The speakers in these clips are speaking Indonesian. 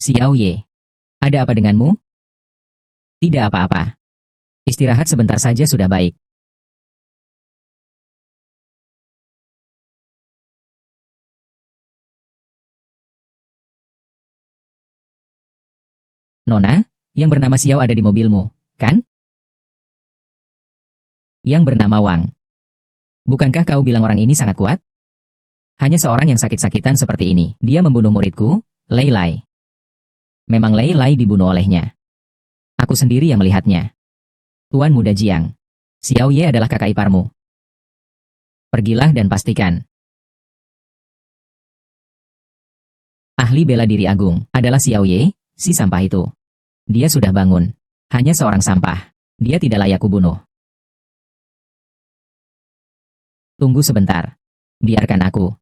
Xiao Ye, ada apa denganmu? Tidak apa-apa. Istirahat sebentar saja sudah baik. Nona, yang bernama Xiao ada di mobilmu, kan? Yang bernama Wang. Bukankah kau bilang orang ini sangat kuat? Hanya seorang yang sakit-sakitan seperti ini. Dia membunuh muridku, Lei Lai. Memang Lei Lai dibunuh olehnya. Aku sendiri yang melihatnya. Tuan Muda Jiang. Xiao Ye adalah kakak iparmu. Pergilah dan pastikan. Ahli bela diri agung adalah Xiao Ye, si sampah itu. Dia sudah bangun. Hanya seorang sampah. Dia tidak layak kubunuh. Tunggu sebentar. Biarkan aku.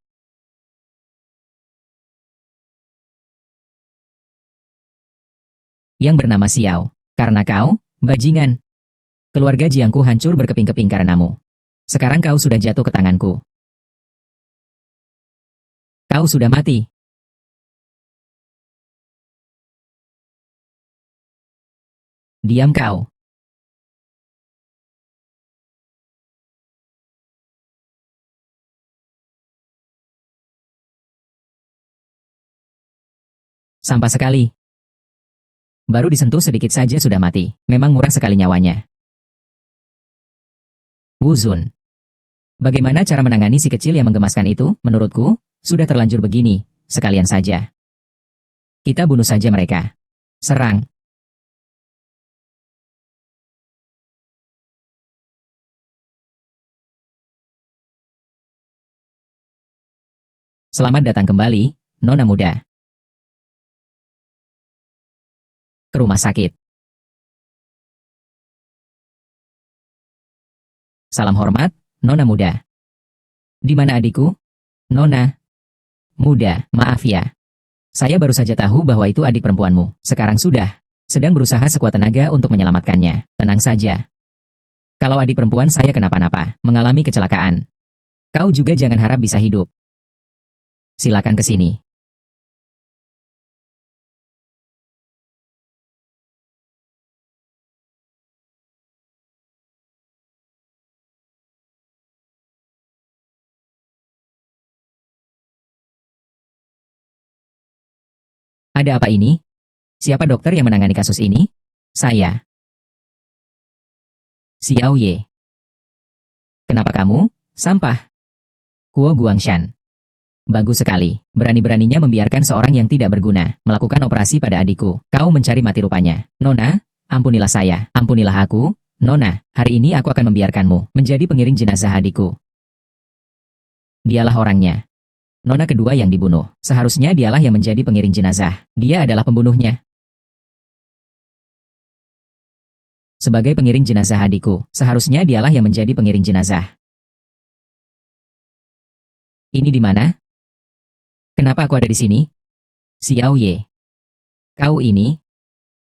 Yang bernama Xiao. Karena kau, bajingan. Keluarga Jiangku hancur berkeping-keping karenamu. Sekarang kau sudah jatuh ke tanganku. Kau sudah mati. Diam kau. Sampah sekali. Baru disentuh sedikit saja sudah mati. Memang murah sekali nyawanya. Wu Zun. Bagaimana cara menangani si kecil yang menggemaskan itu? Menurutku, sudah terlanjur begini. Sekalian saja. Kita bunuh saja mereka. Serang. Selamat datang kembali, Nona muda. Ke rumah sakit. Salam hormat, Nona muda. Di mana adikku? Nona muda, maaf ya. Saya baru saja tahu bahwa itu adik perempuanmu. Sekarang sudah. Sedang berusaha sekuat tenaga untuk menyelamatkannya. Tenang saja. Kalau adik perempuan saya kenapa-napa, mengalami kecelakaan. Kau juga jangan harap bisa hidup. Silakan ke sini. Ada apa ini? Siapa dokter yang menangani kasus ini? Saya. Xiao Ye. Kenapa kamu? Sampah. Kuo Guangshan. Bagus sekali. Berani-beraninya membiarkan seorang yang tidak berguna melakukan operasi pada adikku. Kau mencari mati rupanya. Nona, ampunilah saya. Ampunilah aku. Nona, hari ini aku akan membiarkanmu menjadi pengiring jenazah adikku. Dialah orangnya. Nona kedua yang dibunuh. Seharusnya dialah yang menjadi pengiring jenazah. Dia adalah pembunuhnya. Sebagai pengiring jenazah adikku, seharusnya dialah yang menjadi pengiring jenazah. Ini di mana? Kenapa aku ada di sini? Xiao Ye. Kau ini?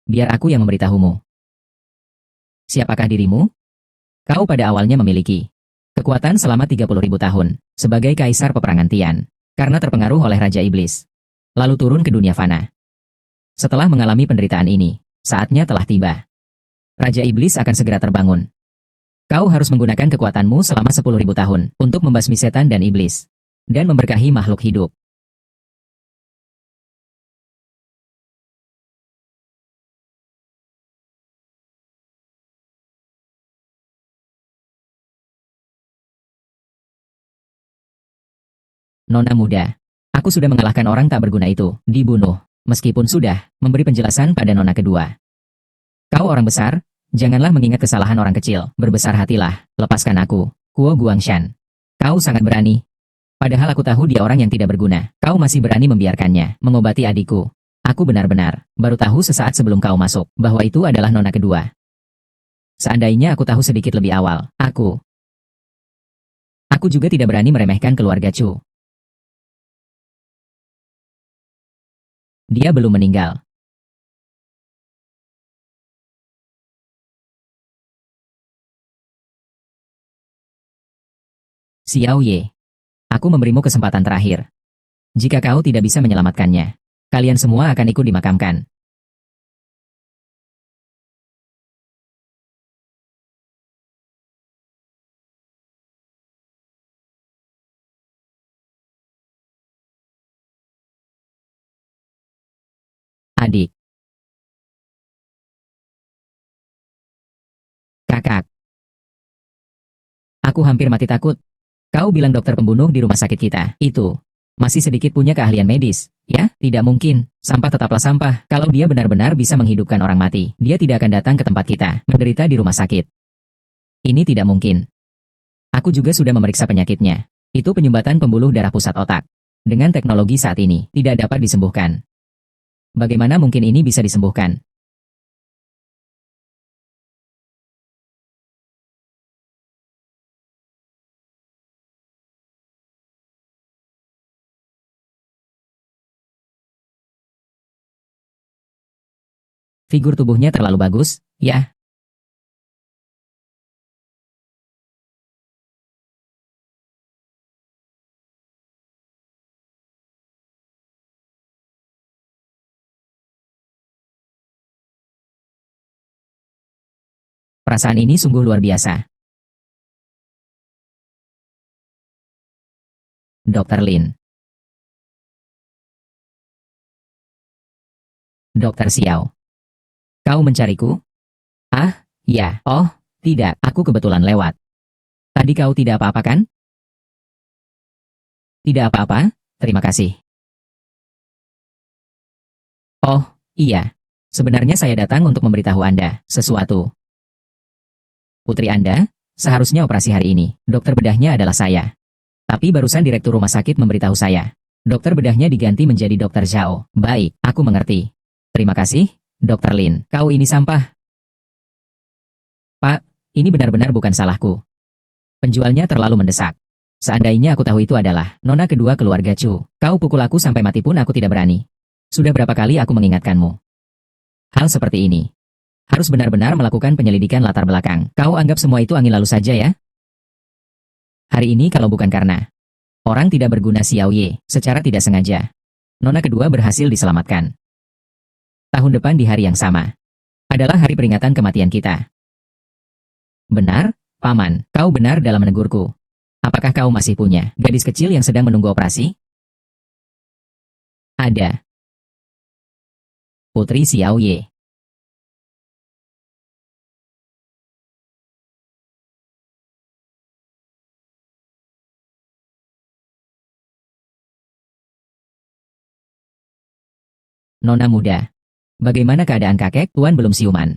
Biar aku yang memberitahumu. Siapakah dirimu? Kau pada awalnya memiliki kekuatan selama 30.000 tahun sebagai kaisar peperangan Tian. Karena terpengaruh oleh Raja Iblis. Lalu turun ke dunia fana. Setelah mengalami penderitaan ini, saatnya telah tiba. Raja Iblis akan segera terbangun. Kau harus menggunakan kekuatanmu selama 10.000 tahun untuk membasmi setan dan iblis. Dan memberkahi makhluk hidup. Nona muda. Aku sudah mengalahkan orang tak berguna itu, dibunuh. Meskipun sudah memberi penjelasan pada nona kedua. Kau orang besar, janganlah mengingat kesalahan orang kecil. Berbesar hatilah, lepaskan aku. Kuo Guangshan. Kau sangat berani. Padahal aku tahu dia orang yang tidak berguna. Kau masih berani membiarkannya mengobati adikku. Aku benar-benar baru tahu sesaat sebelum kau masuk bahwa itu adalah nona kedua. Seandainya aku tahu sedikit lebih awal, aku juga tidak berani meremehkan keluarga Chu. Dia belum meninggal. Xiao Ye. Aku memberimu kesempatan terakhir. Jika kau tidak bisa menyelamatkannya, Kalian semua akan ikut dimakamkan. Adik, kakak, aku hampir mati takut. Kau bilang dokter pembunuh di rumah sakit kita. Itu masih sedikit punya keahlian medis. Ya, tidak mungkin. Sampah tetaplah sampah. Kalau dia benar-benar bisa menghidupkan orang mati, dia tidak akan datang ke tempat kita, menderita di rumah sakit. Ini tidak mungkin. Aku juga sudah memeriksa penyakitnya. Itu penyumbatan pembuluh darah pusat otak. Dengan teknologi saat ini, tidak dapat disembuhkan. Bagaimana mungkin ini bisa disembuhkan? Figur tubuhnya terlalu bagus, ya. Perasaan ini sungguh luar biasa. Dokter Lin. Dokter Xiao. Kau mencariku? Ah, ya. Oh, tidak. Aku kebetulan lewat. Tadi kau tidak apa-apa kan? Tidak apa-apa, terima kasih. Oh, iya. Sebenarnya saya datang untuk memberitahu Anda sesuatu. Putri Anda, seharusnya operasi hari ini. Dokter bedahnya adalah saya. Tapi barusan direktur rumah sakit memberitahu saya. Dokter bedahnya diganti menjadi Dokter Zhao. Baik, aku mengerti. Terima kasih, Dokter Lin. Kau ini sampah. Pak, ini benar-benar bukan salahku. Penjualnya terlalu mendesak. Seandainya aku tahu itu adalah nona kedua keluarga Chu, kau pukul aku sampai mati pun aku tidak berani. Sudah berapa kali aku mengingatkanmu? Hal seperti ini. Harus benar-benar melakukan penyelidikan latar belakang. Kau anggap semua itu angin lalu saja ya? Hari ini kalau bukan karena orang tidak berguna Xiao Ye, secara tidak sengaja, nona kedua berhasil diselamatkan. Tahun depan di hari yang sama adalah hari peringatan kematian kita. Benar, Paman, kau benar dalam menegurku. Apakah kau masih punya gadis kecil yang sedang menunggu operasi? Ada. Putri Xiao Ye. Nona muda. Bagaimana keadaan kakek? Tuan belum siuman.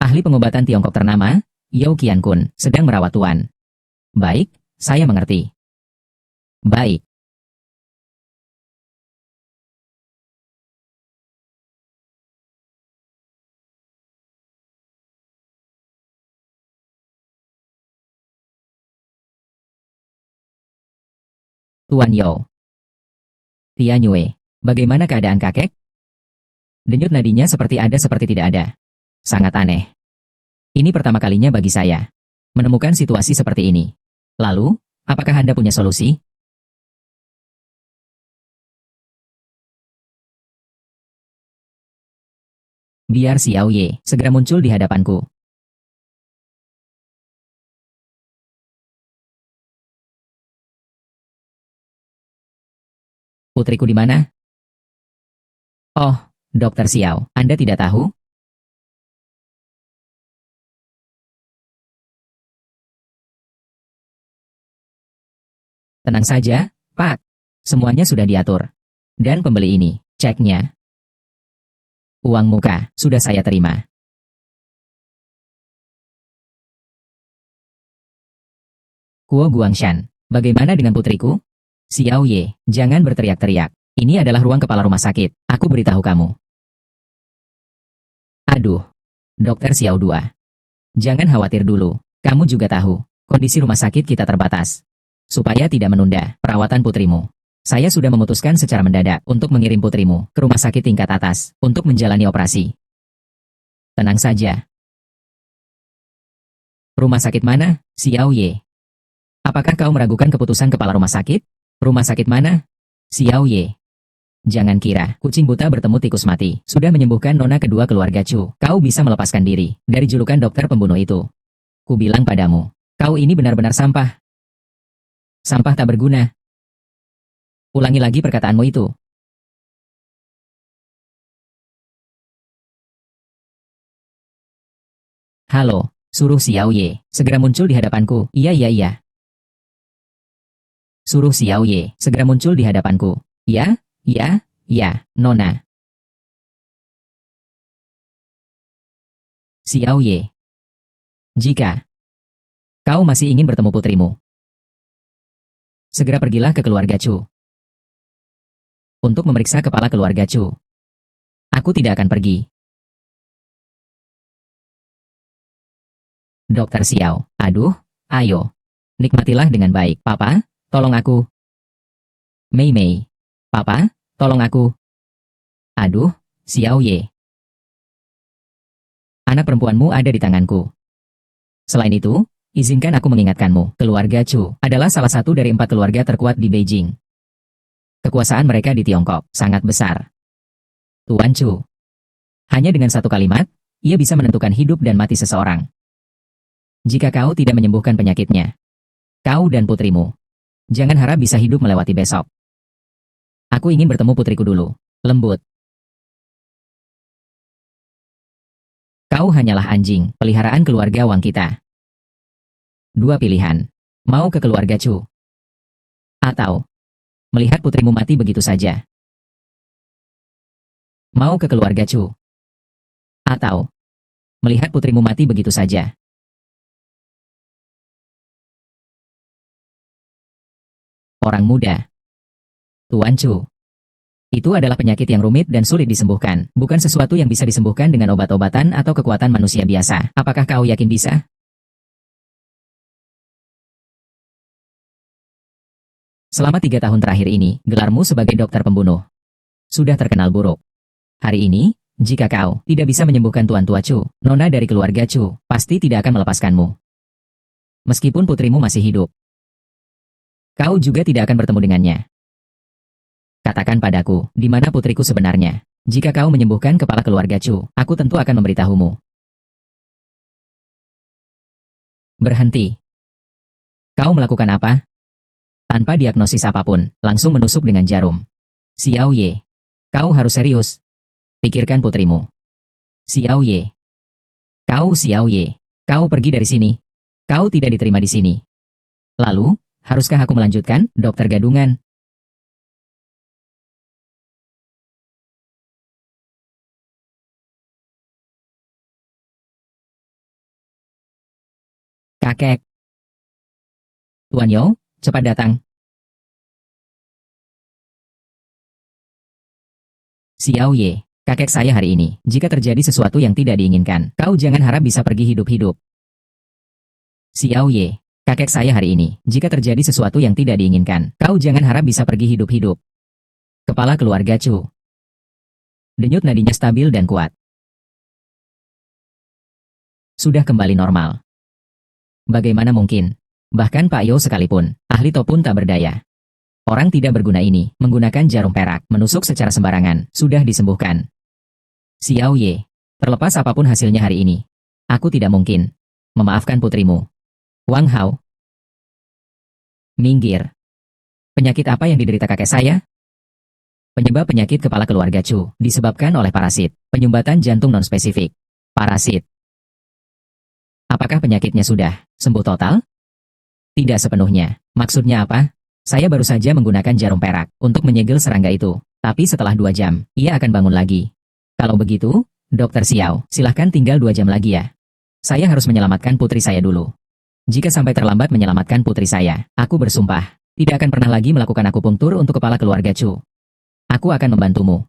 Ahli pengobatan Tiongkok ternama, Yao Qiankun, sedang merawat Tuan. Baik, saya mengerti. Baik. Tuan Yao. Tianyue. Bagaimana keadaan kakek? Denyut nadinya seperti ada seperti tidak ada. Sangat aneh. Ini pertama kalinya bagi saya menemukan situasi seperti ini. Lalu, apakah Anda punya solusi? Biar Xiao Ye segera muncul di hadapanku. Putriku di mana? Oh, Dokter Xiao, Anda tidak tahu? Tenang saja, Pak. Semuanya sudah diatur. Dan pembeli ini, ceknya. Uang muka, sudah saya terima. Kuo Guangshan, bagaimana dengan putriku? Xiao Ye, jangan berteriak-teriak. Ini adalah ruang kepala rumah sakit. Aku beritahu kamu. Aduh, Dokter Xiao 2. Jangan khawatir dulu. Kamu juga tahu, kondisi rumah sakit kita terbatas. Supaya tidak menunda perawatan putrimu. Saya sudah memutuskan secara mendadak untuk mengirim putrimu ke rumah sakit tingkat atas untuk menjalani operasi. Tenang saja. Rumah sakit mana, Xiao Ye? Apakah kau meragukan keputusan kepala rumah sakit? Rumah sakit mana? Xiao Ye. Jangan kira kucing buta bertemu tikus mati. Sudah menyembuhkan nona kedua keluarga Chu. Kau bisa melepaskan diri dari julukan dokter pembunuh itu. Ku bilang padamu, kau ini benar-benar sampah. Sampah tak berguna. Ulangi lagi perkataanmu itu. Halo, suruh Xiao Ye segera muncul di hadapanku. Iya, iya, iya. Suruh Xiao Ye segera muncul di hadapanku. Ya, ya, ya, nona. Xiao Ye. Jika kau masih ingin bertemu putrimu, segera pergilah ke keluarga Chu untuk memeriksa kepala keluarga Chu. Aku tidak akan pergi. Dokter Xiao, aduh, ayo. Nikmatilah dengan baik. Papa, tolong aku. Mei Mei. Papa, tolong aku. Aduh, Xiao Ye. Anak perempuanmu ada di tanganku. Selain itu, izinkan aku mengingatkanmu, keluarga Chu adalah salah satu dari 4 keluarga terkuat di Beijing. Kekuasaan mereka di Tiongkok sangat besar. Tuan Chu. Hanya dengan satu kalimat, ia bisa menentukan hidup dan mati seseorang. Jika kau tidak menyembuhkan penyakitnya, kau dan putrimu, jangan harap bisa hidup melewati besok. Aku ingin bertemu putriku dulu. Lembut. Kau hanyalah anjing, peliharaan keluarga Wang kita. Dua pilihan. Mau ke keluarga Chu. Atau melihat putrimu mati begitu saja. Mau ke keluarga Chu. Atau melihat putrimu mati begitu saja. Orang muda. Tuan Chu. Itu adalah penyakit yang rumit dan sulit disembuhkan, bukan sesuatu yang bisa disembuhkan dengan obat-obatan atau kekuatan manusia biasa. Apakah kau yakin bisa? Selama 3 tahun terakhir ini, gelarmu sebagai dokter pembunuh sudah terkenal buruk. Hari ini, jika kau tidak bisa menyembuhkan Tuan Tua Chu, nona dari keluarga Chu, pasti tidak akan melepaskanmu. Meskipun putrimu masih hidup, kau juga tidak akan bertemu dengannya. Katakan padaku, di mana putriku sebenarnya? Jika kau menyembuhkan kepala keluarga Chu, aku tentu akan memberitahumu. Berhenti. Kau melakukan apa? Tanpa diagnosis apapun, langsung menusuk dengan jarum. Xiao Ye. Kau harus serius. Pikirkan putrimu. Xiao Ye. Kau Xiao Ye. Kau pergi dari sini. Kau tidak diterima di sini. Lalu, haruskah aku melanjutkan, dokter gadungan? Kakek. Tuan Yo, cepat datang. Xiao Ye, kakek saya hari ini. Jika terjadi sesuatu yang tidak diinginkan, kau jangan harap bisa pergi hidup-hidup. Xiao Ye, kakek saya hari ini. Jika terjadi sesuatu yang tidak diinginkan, kau jangan harap bisa pergi hidup-hidup. Kepala keluarga Chu. Denyut nadinya stabil dan kuat. Sudah kembali normal. Bagaimana mungkin? Bahkan Pak Yo sekalipun, ahli To pun tak berdaya. Orang tidak berguna ini, menggunakan jarum perak, menusuk secara sembarangan, sudah disembuhkan. Xiao Ye, terlepas apapun hasilnya hari ini, aku tidak mungkin memaafkan putrimu. Wang Hao. Minggir. Penyakit apa yang diderita kakek saya? Penyebab penyakit kepala keluarga Chu disebabkan oleh parasit, penyumbatan jantung non-spesifik. Parasit. Apakah penyakitnya sudah sembuh total? Tidak sepenuhnya. Maksudnya apa? Saya baru saja menggunakan jarum perak untuk menyegel serangga itu. Tapi setelah 2 jam, ia akan bangun lagi. Kalau begitu, Dokter Xiao, silahkan tinggal 2 jam lagi ya. Saya harus menyelamatkan putri saya dulu. Jika sampai terlambat menyelamatkan putri saya, aku bersumpah, tidak akan pernah lagi melakukan akupunktur untuk kepala keluarga Chu. Aku akan membantumu.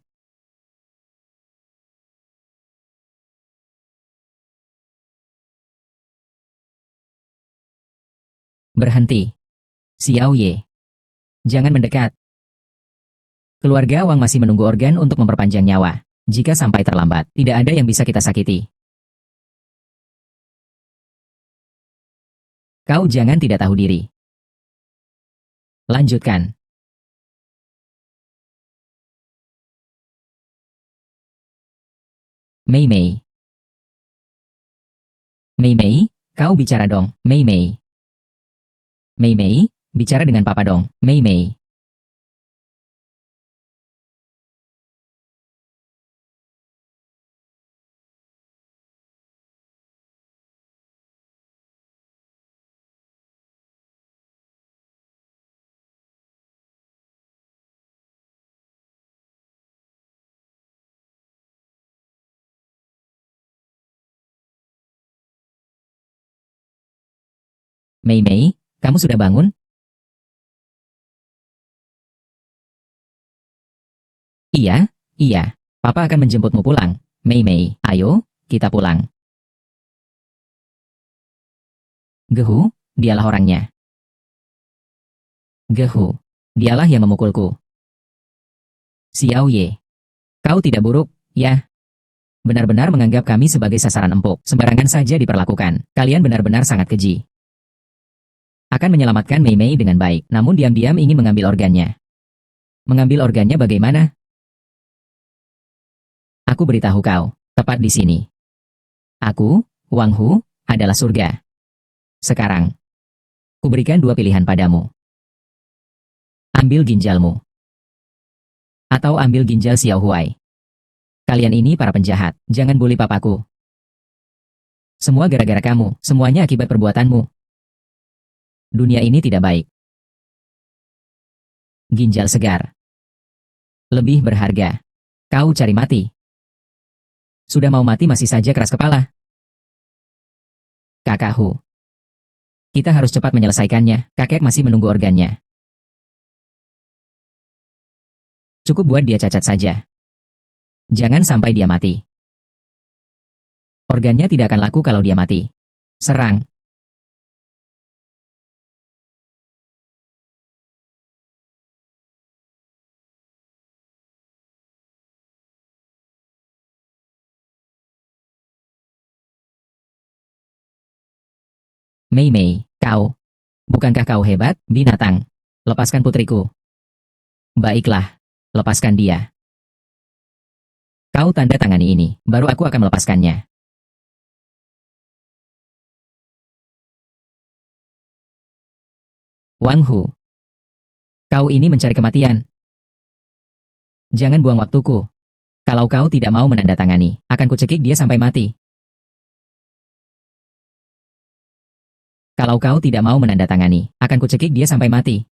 Berhenti. Xiao Ye. Jangan mendekat. Keluarga Wang masih menunggu organ untuk memperpanjang nyawa. Jika sampai terlambat, tidak ada yang bisa kita sakiti. Kau jangan tidak tahu diri. Lanjutkan. Mei Mei. Mei Mei, kau bicara dong, Mei Mei. Mei Mei, bicara dengan papa dong, Mei Mei. Mei Mei, kamu sudah bangun? Iya, iya. Papa akan menjemputmu pulang. Mei Mei, ayo, kita pulang. Gehu, dialah orangnya. Gehu, dialah yang memukulku. Xiao Ye, kau tidak buruk, ya? Benar-benar menganggap kami sebagai sasaran empuk. Sembarangan saja diperlakukan. Kalian benar-benar sangat keji. Akan menyelamatkan Mei Mei dengan baik, namun diam-diam ingin mengambil organnya. Mengambil organnya bagaimana? Aku beritahu kau, tepat di sini. Aku, Wang Hu, adalah surga. Sekarang, kuberikan dua pilihan padamu. Ambil ginjalmu. Atau ambil ginjal Xiao Huai. Kalian ini para penjahat, jangan bully papaku. Semua gara-gara kamu, semuanya akibat perbuatanmu. Dunia ini tidak baik. Ginjal segar. Lebih berharga. Kau cari mati. Sudah mau mati masih saja keras kepala. Kakak Hu. Kita harus cepat menyelesaikannya, kakek masih menunggu organnya. Cukup buat dia cacat saja. Jangan sampai dia mati. Organnya tidak akan laku kalau dia mati. Serang. Mei Mei, kau. Bukankah kau hebat, binatang? Lepaskan putriku. Baiklah, lepaskan dia. Kau tanda tangani ini, baru aku akan melepaskannya. Wang Hu. Kau ini mencari kematian. Jangan buang waktuku. Kalau kau tidak mau menandatangani, akan kucekik dia sampai mati. Kalau kau tidak mau menandatangani, akan kucekik dia sampai mati.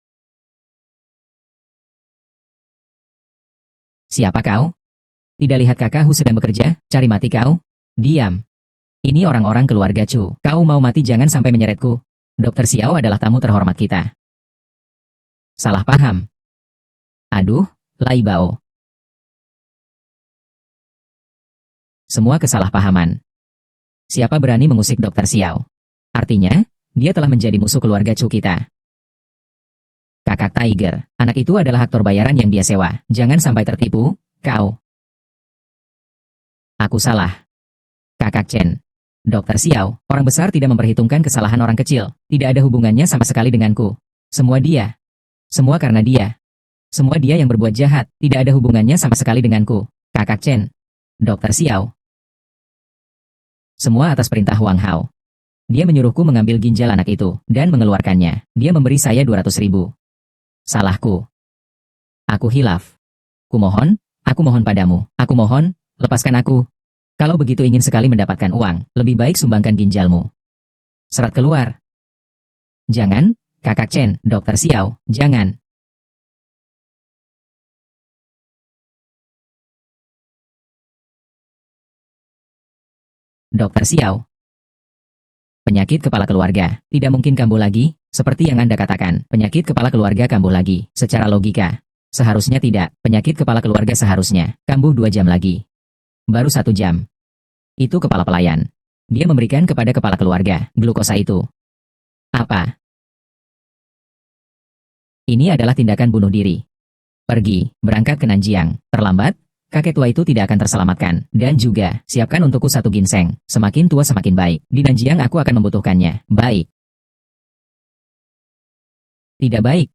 Siapa kau? Tidak lihat kakakku sedang bekerja, cari mati kau? Diam. Ini orang-orang keluarga Chu. Kau mau mati jangan sampai menyeretku. Dokter Xiao adalah tamu terhormat kita. Salah paham. Aduh, Lai Bao. Semua kesalahpahaman. Siapa berani mengusik Dokter Xiao? Artinya, dia telah menjadi musuh keluarga Chu kita. Kakak Tiger, anak itu adalah aktor bayaran yang dia sewa. Jangan sampai tertipu, kau. Aku salah. Kakak Chen. Dokter Xiao, orang besar tidak memperhitungkan kesalahan orang kecil. Tidak ada hubungannya sama sekali denganku. Semua dia. Semua karena dia. Semua dia yang berbuat jahat. Tidak ada hubungannya sama sekali denganku. Kakak Chen. Dokter Xiao. Semua atas perintah Wang Hao. Dia menyuruhku mengambil ginjal anak itu, dan mengeluarkannya. Dia memberi saya 200.000. Salahku. Aku hilaf. Aku mohon padamu. Aku mohon, lepaskan aku. Kalau begitu ingin sekali mendapatkan uang, lebih baik sumbangkan ginjalmu. Serat keluar. Jangan, Kakak Chen, Dokter Xiao, jangan. Dokter Xiao. Penyakit kepala keluarga, tidak mungkin kambuh lagi, seperti yang Anda katakan, penyakit kepala keluarga kambuh lagi, secara logika. Seharusnya tidak, penyakit kepala keluarga seharusnya, kambuh 2 jam lagi. Baru 1 jam. Itu kepala pelayan. Dia memberikan kepada kepala keluarga, glukosa itu. Apa? Ini adalah tindakan bunuh diri. Pergi, berangkat ke Nanjiang, terlambat, kakek tua itu tidak akan terselamatkan. Dan juga, siapkan untukku 1 ginseng. Semakin tua semakin baik. Di Nanjiang aku akan membutuhkannya. Baik. Tidak baik.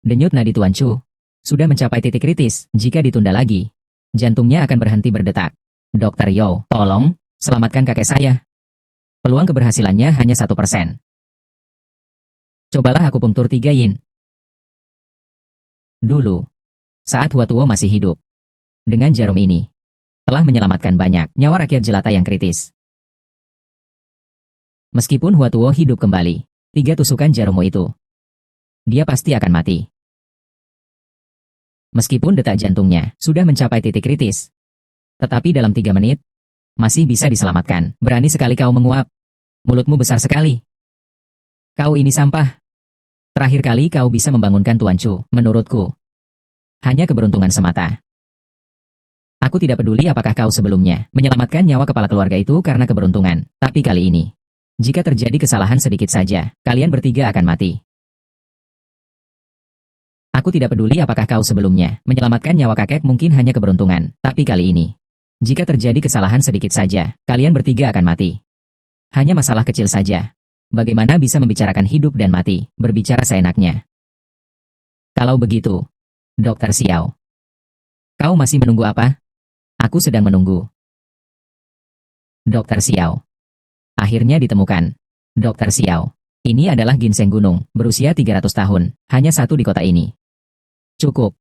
Denyut nadi Tuan Chu. Sudah mencapai titik kritis. Jika ditunda lagi, jantungnya akan berhenti berdetak. Dokter Yo, tolong, selamatkan kakek saya. Peluang keberhasilannya hanya 1%. Cobalah aku akupunktur 3 yin. Dulu, saat Huatuo masih hidup, dengan jarum ini, telah menyelamatkan banyak nyawa rakyat jelata yang kritis. Meskipun Huatuo hidup kembali, 3 tusukan jarummu itu, dia pasti akan mati. Meskipun detak jantungnya sudah mencapai titik kritis, tetapi dalam 3 menit, masih bisa diselamatkan. Berani sekali kau menguap. Mulutmu besar sekali. Kau ini sampah. Terakhir kali kau bisa membangunkan Tuan Chu, menurutku. Hanya keberuntungan semata. Aku tidak peduli apakah kau sebelumnya menyelamatkan nyawa kepala keluarga itu karena keberuntungan, tapi kali ini, jika terjadi kesalahan sedikit saja, kalian bertiga akan mati. Aku tidak peduli apakah kau sebelumnya menyelamatkan nyawa kakek mungkin hanya keberuntungan, tapi kali ini, jika terjadi kesalahan sedikit saja, kalian bertiga akan mati. Hanya masalah kecil saja. Bagaimana bisa membicarakan hidup dan mati, berbicara seenaknya. Kalau begitu, Dokter Xiao, kau masih menunggu apa? Aku sedang menunggu. Dokter Xiao. Akhirnya ditemukan. Dokter Xiao. Ini adalah ginseng gunung, berusia 300 tahun, hanya satu di kota ini. Cukup.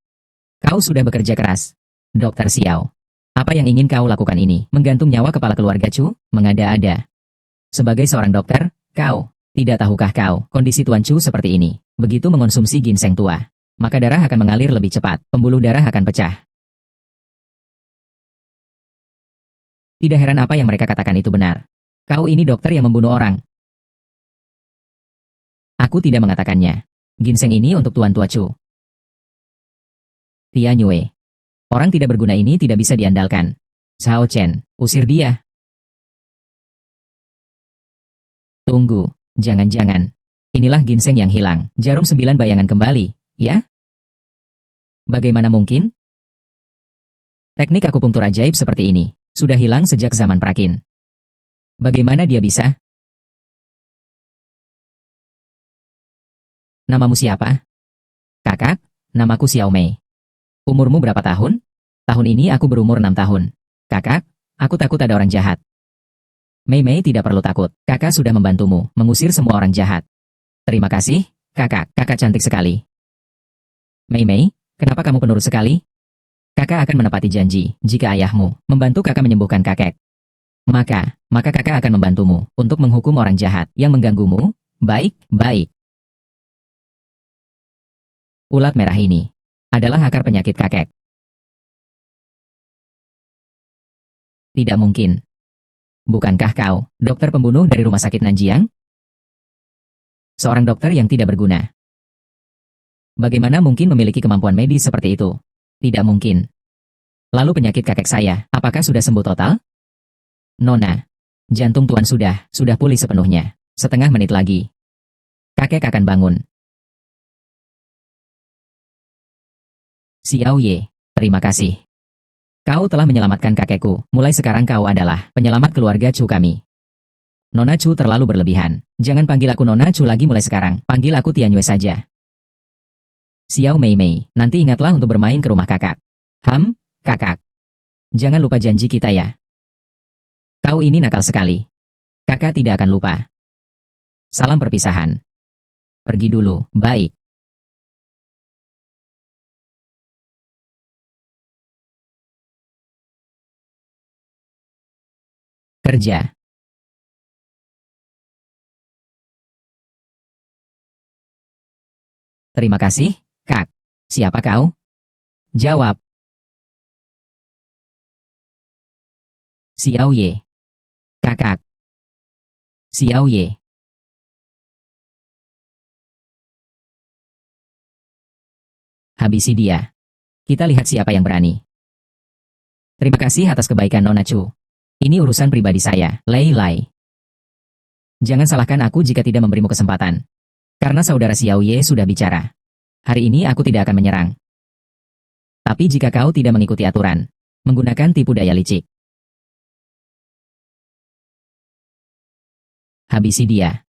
Kau sudah bekerja keras. Dokter Xiao. Apa yang ingin kau lakukan ini? Menggantung nyawa kepala keluarga Chu? Mengada-ada. Sebagai seorang dokter, kau, tidak tahukah kau, kondisi Tuan Chu seperti ini. Begitu mengonsumsi ginseng tua, maka darah akan mengalir lebih cepat, pembuluh darah akan pecah. Tidak heran apa yang mereka katakan itu benar. Kau ini dokter yang membunuh orang. Aku tidak mengatakannya. Ginseng ini untuk Tuan Tua Chu. Tianyue. Orang tidak berguna ini tidak bisa diandalkan. Xiao Chen, usir dia. Tunggu, jangan-jangan. Inilah ginseng yang hilang, jarum 9 bayangan kembali, ya? Bagaimana mungkin? Teknik akupunktur ajaib seperti ini, sudah hilang sejak zaman prakin. Bagaimana dia bisa? Namamu siapa? Kakak, namaku Xiao Mei. Umurmu berapa tahun? Tahun ini aku berumur 6 tahun. Kakak, aku takut ada orang jahat. Mei Mei tidak perlu takut, kakak sudah membantumu mengusir semua orang jahat. Terima kasih, kakak, kakak cantik sekali. Mei Mei, kenapa kamu penurut sekali? Kakak akan menepati janji, jika ayahmu membantu kakak menyembuhkan kakek. Maka kakak akan membantumu untuk menghukum orang jahat yang mengganggumu. Baik, baik. Ulat merah ini adalah akar penyakit kakek. Tidak mungkin. Bukankah kau, dokter pembunuh dari rumah sakit Nanjiang? Seorang dokter yang tidak berguna. Bagaimana mungkin memiliki kemampuan medis seperti itu? Tidak mungkin. Lalu penyakit kakek saya, apakah sudah sembuh total? Nona, jantung tuan sudah pulih sepenuhnya. Setengah menit lagi. Kakek akan bangun. Xiao Ye, terima kasih. Kau telah menyelamatkan kakekku, mulai sekarang kau adalah penyelamat keluarga Chu kami. Nona Chu terlalu berlebihan. Jangan panggil aku Nona Chu lagi mulai sekarang, panggil aku Tianyue saja. Xiao Mei Mei, nanti ingatlah untuk bermain ke rumah kakak. Kakak. Jangan lupa janji kita ya. Kau ini nakal sekali. Kakak tidak akan lupa. Salam perpisahan. Pergi dulu, baik. Kerja. Terima kasih, Kak. Siapa kau? Jawab. Xiao Ye. Kakak. Xiao Ye. Habisi dia. Kita lihat siapa yang berani. Terima kasih atas kebaikan Nona Chu. Ini urusan pribadi saya, Lei Lai. Jangan salahkan aku jika tidak memberimu kesempatan. Karena saudara Xiao Ye sudah bicara. Hari ini aku tidak akan menyerang. Tapi jika kau tidak mengikuti aturan, menggunakan tipu daya licik, habisi dia.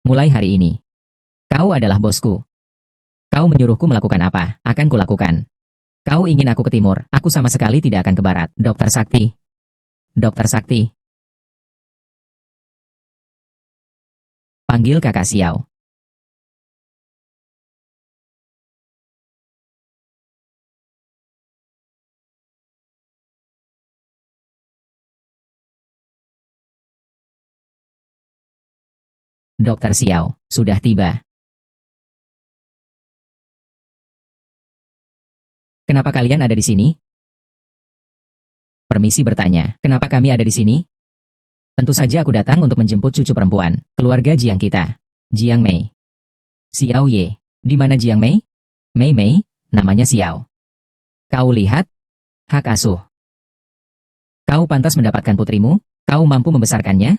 Mulai hari ini, kau adalah bosku. Kau menyuruhku melakukan apa, akan kulakukan. Kau ingin aku ke timur, aku sama sekali tidak akan ke barat. Dokter Sakti. Dokter Sakti. Panggil kakak Xiao. Dokter Xiao, sudah tiba. Kenapa kalian ada di sini? Permisi bertanya, kenapa kami ada di sini? Tentu saja aku datang untuk menjemput cucu perempuan, keluarga Jiang kita. Jiang Mei. Xiao Ye. Di mana Jiang Mei? Mei Mei, namanya Xiao. Kau lihat? Hak asuh. Kau pantas mendapatkan putrimu? Kau mampu membesarkannya?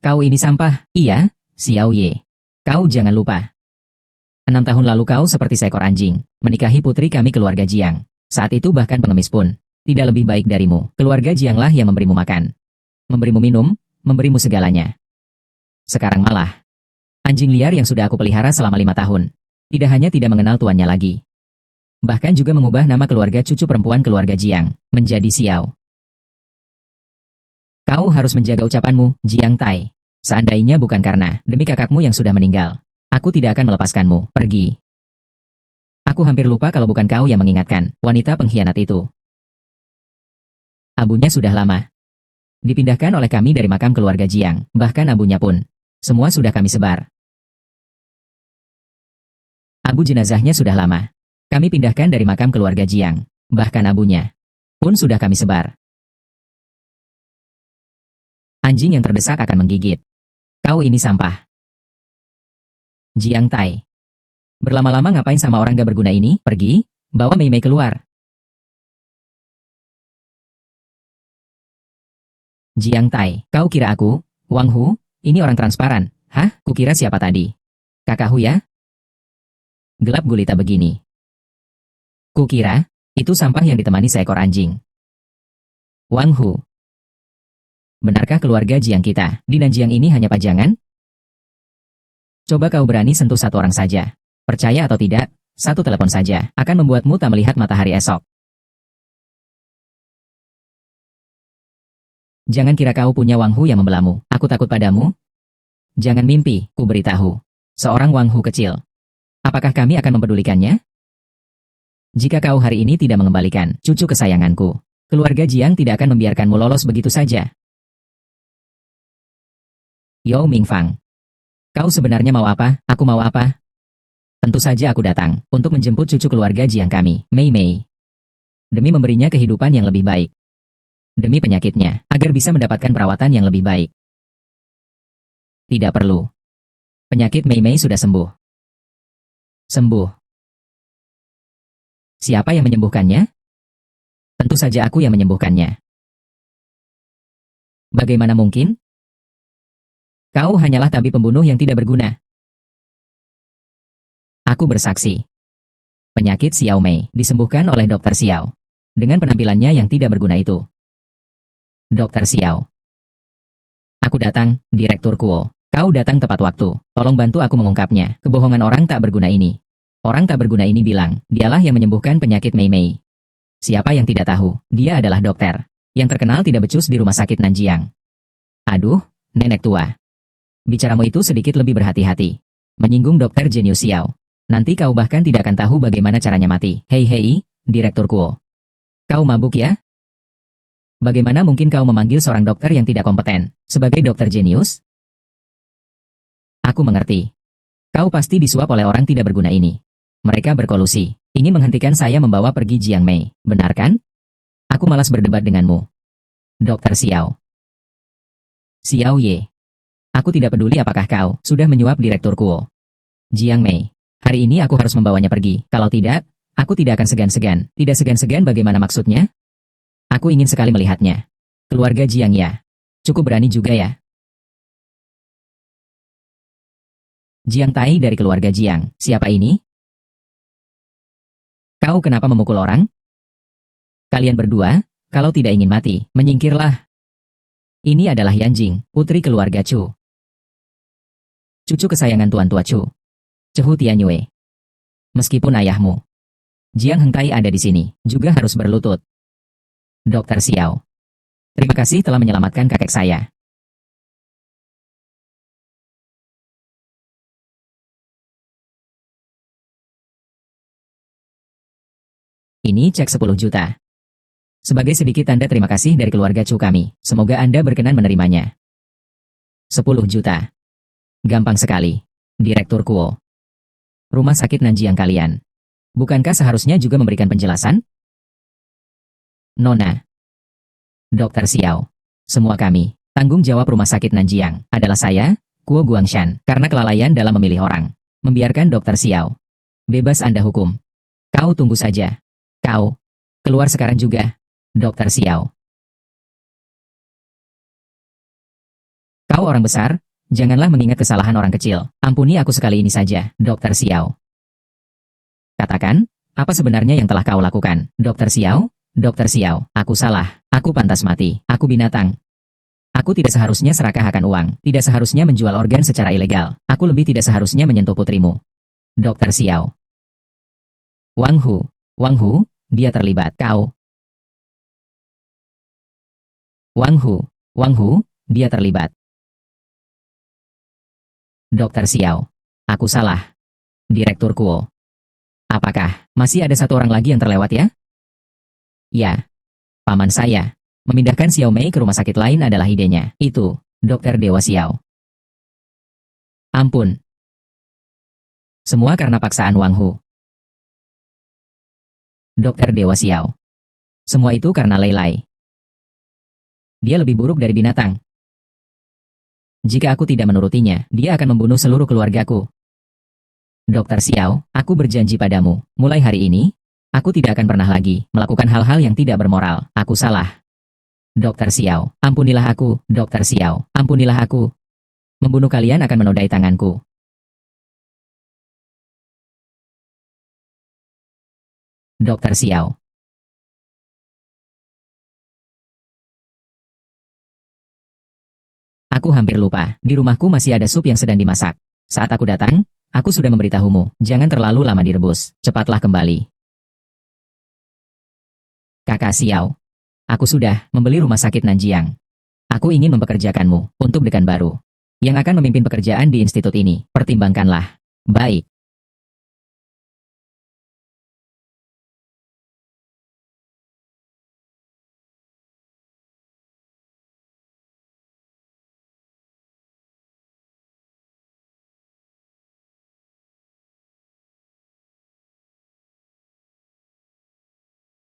Kau ini sampah, iya, Xiao Ye. Kau jangan lupa. 6 tahun lalu kau seperti seekor anjing, menikahi putri kami keluarga Jiang. Saat itu bahkan pengemis pun tidak lebih baik darimu. Keluarga Jianglah yang memberimu makan, memberimu minum, memberimu segalanya. Sekarang malah, anjing liar yang sudah aku pelihara selama 5 tahun, tidak hanya tidak mengenal tuannya lagi, bahkan juga mengubah nama keluarga cucu perempuan keluarga Jiang menjadi Xiao. Kau harus menjaga ucapanmu, Jiang Tai. Seandainya bukan karena demi kakakmu yang sudah meninggal, aku tidak akan melepaskanmu. Pergi. Aku hampir lupa kalau bukan kau yang mengingatkan wanita pengkhianat itu. Abunya sudah lama dipindahkan oleh kami dari makam keluarga Jiang, bahkan abunya pun semua sudah kami sebar. Abu jenazahnya sudah lama kami pindahkan dari makam keluarga Jiang, bahkan abunya pun sudah kami sebar. Anjing yang terdesak akan menggigit. Kau ini sampah. Jiang Tai. Berlama-lama ngapain sama orang gak berguna ini? Pergi, bawa Mei Mei keluar. Jiang Tai, kau kira aku, Wang Hu, ini orang transparan? Hah? Kukira siapa tadi? Kakak Hu ya? Gelap gulita begini. Kukira, itu sampah yang ditemani seekor anjing. Wang Hu. Benarkah keluarga Jiang kita di Nanjiang ini hanya pajangan? Coba kau berani sentuh satu orang saja. Percaya atau tidak, satu telepon saja akan membuatmu tak melihat matahari esok. Jangan kira kau punya Wang Hu yang membelamu. Aku takut padamu. Jangan mimpi, ku beritahu. Seorang Wang Hu kecil. Apakah kami akan mempedulikannya? Jika kau hari ini tidak mengembalikan cucu kesayanganku, keluarga Jiang tidak akan membiarkanmu lolos begitu saja. Yao Mingfang. Kau sebenarnya mau apa? Aku mau apa? Tentu saja aku datang untuk menjemput cucu keluarga Jiang kami, Mei Mei. Demi memberinya kehidupan yang lebih baik. Demi penyakitnya, agar bisa mendapatkan perawatan yang lebih baik. Tidak perlu. Penyakit Mei Mei sudah sembuh. Sembuh. Siapa yang menyembuhkannya? Tentu saja aku yang menyembuhkannya. Bagaimana mungkin? Kau hanyalah tabib pembunuh yang tidak berguna. Aku bersaksi. Penyakit Xiao Mei disembuhkan oleh Dokter Xiao. Dengan penampilannya yang tidak berguna itu. Dokter Xiao. Aku datang, Direktur Kuo. Kau datang tepat waktu. Tolong bantu aku mengungkapnya. Kebohongan orang tak berguna ini. Orang tak berguna ini bilang, dialah yang menyembuhkan penyakit Mei Mei. Siapa yang tidak tahu, dia adalah dokter yang terkenal tidak becus di rumah sakit Nanjiang. Aduh, nenek tua. Bicaramu itu sedikit lebih berhati-hati. Menyinggung Dokter Jenius Xiao. Nanti kau bahkan tidak akan tahu bagaimana caranya mati. Hei hei, Direktur Kuo. Kau mabuk ya? Bagaimana mungkin kau memanggil seorang dokter yang tidak kompeten sebagai dokter jenius? Aku mengerti. Kau pasti disuap oleh orang tidak berguna ini. Mereka berkolusi, ingin menghentikan saya membawa pergi Jiang Mei. Benar kan? Aku malas berdebat denganmu. Dokter Xiao. Xiao Ye. Aku tidak peduli apakah kau sudah menyuap Direktur Kuo. Jiang Mei, hari ini aku harus membawanya pergi. Kalau tidak, aku tidak akan segan-segan. Tidak segan-segan bagaimana maksudnya? Aku ingin sekali melihatnya. Keluarga Jiang ya. Cukup berani juga ya. Jiang Tai dari keluarga Jiang. Siapa ini? Kau kenapa memukul orang? Kalian berdua, kalau tidak ingin mati, menyingkirlah. Ini adalah Yanjing, putri keluarga Chu. Cucu kesayangan Tuan Tua Chu. Cehu Tianyue. Meskipun ayahmu, Jiang Hengtai ada di sini, juga harus berlutut. Dokter Xiao. Terima kasih telah menyelamatkan kakek saya. Ini cek 10 juta. Sebagai sedikit tanda terima kasih dari keluarga Chu kami, semoga Anda berkenan menerimanya. 10 juta. Gampang sekali. Direktur Kuo. Rumah sakit Nanjiang kalian. Bukankah seharusnya juga memberikan penjelasan? Nona. Dokter Xiao. Semua kami, tanggung jawab rumah sakit Nanjiang, adalah saya, Kuo Guangshan, karena kelalaian dalam memilih orang. Membiarkan Dokter Xiao. Bebas Anda hukum. Kau tunggu saja. Kau. Keluar sekarang juga. Dokter Xiao. Kau orang besar, janganlah mengingat kesalahan orang kecil. Ampuni aku sekali ini saja, Dokter Xiao. Katakan, apa sebenarnya yang telah kau lakukan, Dokter Xiao? Dokter Xiao, aku salah, aku pantas mati, aku binatang. Aku tidak seharusnya serakah akan uang, tidak seharusnya menjual organ secara ilegal, aku lebih tidak seharusnya menyentuh putrimu. Dokter Xiao. Wang Hu, dia terlibat, kau. Wang Hu, dia terlibat. Dokter Xiao. Aku salah. Direktur Kuo. Apakah masih ada satu orang lagi yang terlewat ya? Ya. Paman saya. Memindahkan Xiao Mei ke rumah sakit lain adalah idenya. Itu, Dokter Dewa Xiao. Ampun. Semua karena paksaan Wang Hu. Dokter Dewa Xiao. Semua itu karena Lei Lai. Dia lebih buruk dari binatang. Jika aku tidak menurutinya, dia akan membunuh seluruh keluargaku. Dokter Xiao, aku berjanji padamu, mulai hari ini, aku tidak akan pernah lagi melakukan hal-hal yang tidak bermoral. Aku salah. Dokter Xiao, ampunilah aku. Dokter Xiao, ampunilah aku. Membunuh kalian akan menodai tanganku. Dokter Xiao. Aku hampir lupa, di rumahku masih ada sup yang sedang dimasak. Saat aku datang, aku sudah memberitahumu, jangan terlalu lama direbus, cepatlah kembali. Kakak Xiao. Aku sudah membeli rumah sakit Nanjiang. Aku ingin mempekerjakanmu untuk dekan baru yang akan memimpin pekerjaan di institut ini. Pertimbangkanlah. Baik.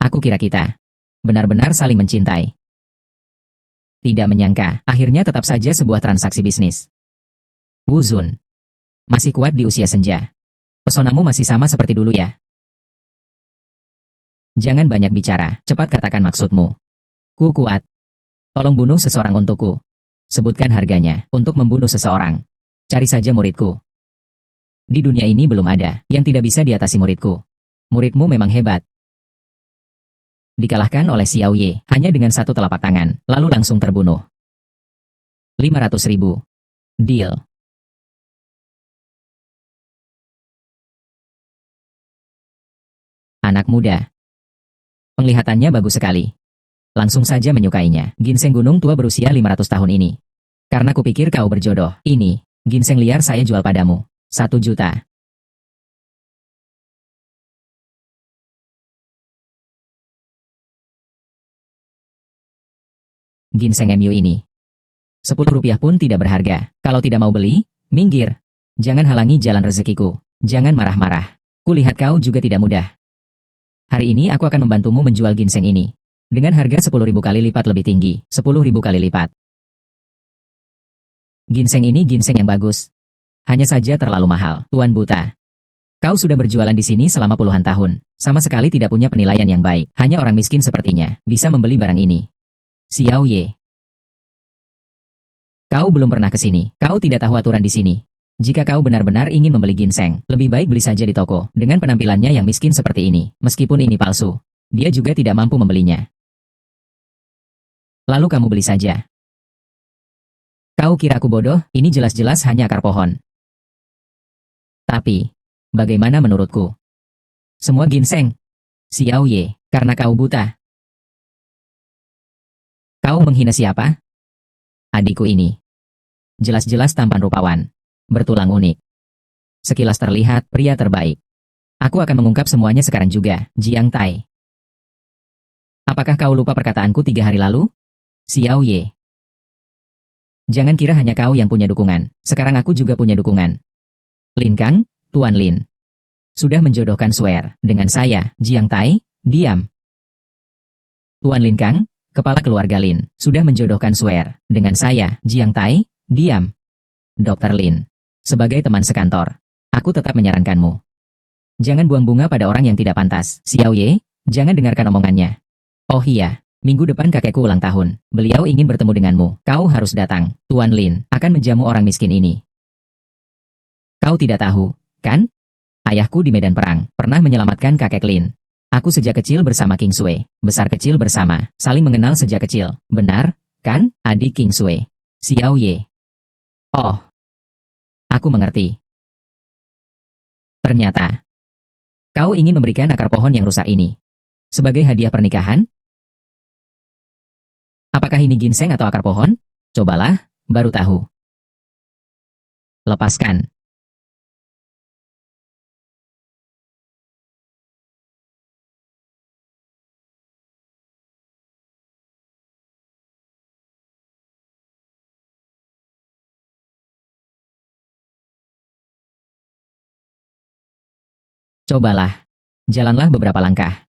Aku kira kita benar-benar saling mencintai. Tidak menyangka, akhirnya tetap saja sebuah transaksi bisnis. Wu Zun. Masih kuat di usia senja. Pesonamu masih sama seperti dulu ya. Jangan banyak bicara, cepat katakan maksudmu. Ku kuat. Tolong bunuh seseorang untukku. Sebutkan harganya, untuk membunuh seseorang. Cari saja muridku. Di dunia ini belum ada, yang tidak bisa diatasi muridku. Muridmu memang hebat. Dikalahkan oleh Xiao Ye, hanya dengan satu telapak tangan, lalu langsung terbunuh. 500.000. Deal. Anak muda. Penglihatannya bagus sekali. Langsung saja menyukainya. Ginseng gunung tua berusia 500 tahun ini. Karena kupikir kau berjodoh, ini, ginseng liar saya jual padamu. 1 juta. Ginseng MU ini. 10 rupiah pun tidak berharga. Kalau tidak mau beli, minggir. Jangan halangi jalan rezekiku. Jangan marah-marah. Kulihat kau juga tidak mudah. Hari ini aku akan membantumu menjual ginseng ini. Dengan harga 10.000 kali lipat lebih tinggi. 10.000 kali lipat. Ginseng ini ginseng yang bagus. Hanya saja terlalu mahal, Tuan Buta. Kau sudah berjualan di sini selama puluhan tahun. Sama sekali tidak punya penilaian yang baik. Hanya orang miskin sepertinya bisa membeli barang ini. Xiao Ye. Kau belum pernah ke sini. Kau tidak tahu aturan di sini. Jika kau benar-benar ingin membeli ginseng, lebih baik beli saja di toko. Dengan penampilannya yang miskin seperti ini, meskipun ini palsu, dia juga tidak mampu membelinya. Lalu kamu beli saja. Kau kira aku bodoh? Ini jelas-jelas hanya akar pohon. Tapi, bagaimana menurutku? Semua ginseng. Xiao Ye, karena kau buta. Kau menghina siapa? Adikku ini. Jelas-jelas tampan rupawan. Bertulang unik. Sekilas terlihat pria terbaik. Aku akan mengungkap semuanya sekarang juga, Jiang Tai. Apakah kau lupa perkataanku 3 hari lalu? Xiao Ye. Jangan kira hanya kau yang punya dukungan. Sekarang aku juga punya dukungan. Lin Kang, Tuan Lin. Sudah menjodohkan Swear dengan saya, Jiang Tai, diam. Tuan Lin Kang, kepala keluarga Lin, sudah menjodohkan Swear dengan saya, Jiang Tai, diam. Dr. Lin, sebagai teman sekantor, aku tetap menyarankanmu. Jangan buang bunga pada orang yang tidak pantas. Xiao Ye, jangan dengarkan omongannya. Oh iya, minggu depan kakekku ulang tahun. Beliau ingin bertemu denganmu. Kau harus datang. Tuan Lin akan menjamu orang miskin ini. Kau tidak tahu, kan? Ayahku di medan perang pernah menyelamatkan kakek Lin. Aku sejak kecil bersama King Sui. Besar kecil bersama, saling mengenal sejak kecil. Benar, kan, adik King Sui? Xiao Ye. Oh, aku mengerti. Ternyata, kau ingin memberikan akar pohon yang rusak ini sebagai hadiah pernikahan? Apakah ini ginseng atau akar pohon? Cobalah, baru tahu. Lepaskan. Cobalah. Jalanlah beberapa langkah.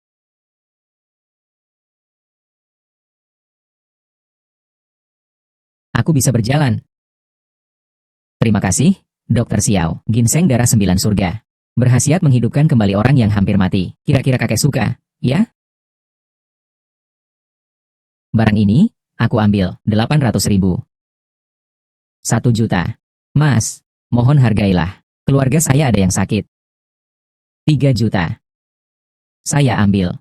Aku bisa berjalan. Terima kasih, Dr. Xiao. Ginseng darah 9 surga. Berhasiat menghidupkan kembali orang yang hampir mati. Kira-kira kakek suka, ya? Barang ini, aku ambil, 800.000. 1 juta. Mas, mohon hargailah. Keluarga saya ada yang sakit. 3 juta. Saya ambil.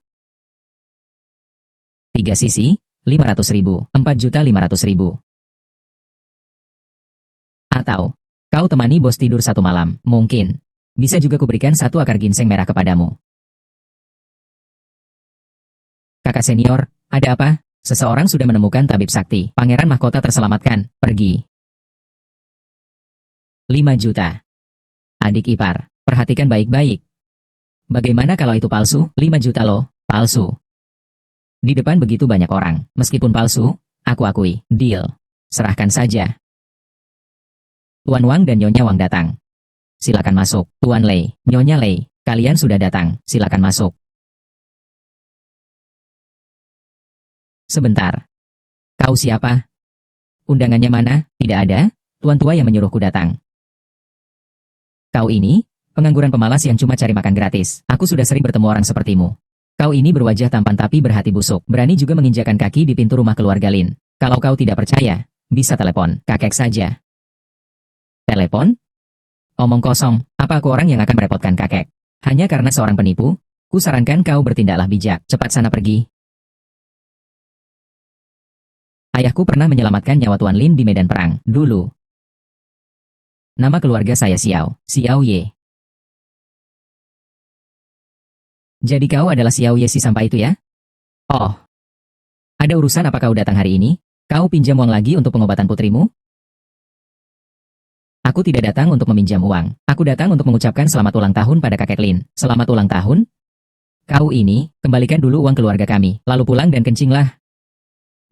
3 sisi, 500.000. 4.500.000. Atau, kau temani bos tidur 1 malam, mungkin. Bisa juga kuberikan 1 akar ginseng merah kepadamu. Kakak senior, ada apa? Seseorang sudah menemukan tabib sakti. Pangeran mahkota terselamatkan. Pergi. 5 juta. Adik ipar, perhatikan baik-baik. Bagaimana kalau itu palsu? 5 juta loh, palsu. Di depan begitu banyak orang, meskipun palsu, aku akui, deal. Serahkan saja. Tuan Wang dan Nyonya Wang datang. Silakan masuk. Tuan Lei, Nyonya Lei, kalian sudah datang, silakan masuk. Sebentar. Kau siapa? Undangannya mana? Tidak ada, tuan tua yang menyuruhku datang. Kau ini, pengangguran pemalas yang cuma cari makan gratis. Aku sudah sering bertemu orang sepertimu. Kau ini berwajah tampan tapi berhati busuk. Berani juga menginjakan kaki di pintu rumah keluarga Lin. Kalau kau tidak percaya, bisa telepon kakek saja. Telepon? Omong kosong, apa aku orang yang akan merepotkan kakek? Hanya karena seorang penipu? Ku sarankan kau bertindaklah bijak. Cepat sana pergi. Ayahku pernah menyelamatkan nyawa Tuan Lin di medan perang, dulu. Nama keluarga saya Xiao, Xiao Ye. Jadi kau adalah Xiao Ye si sampah itu ya? Oh. Ada urusan apa kau datang hari ini? Kau pinjam uang lagi untuk pengobatan putrimu? Aku tidak datang untuk meminjam uang. Aku datang untuk mengucapkan selamat ulang tahun pada kakek Lin. Selamat ulang tahun? Kau ini, kembalikan dulu uang keluarga kami, lalu pulang dan kencinglah.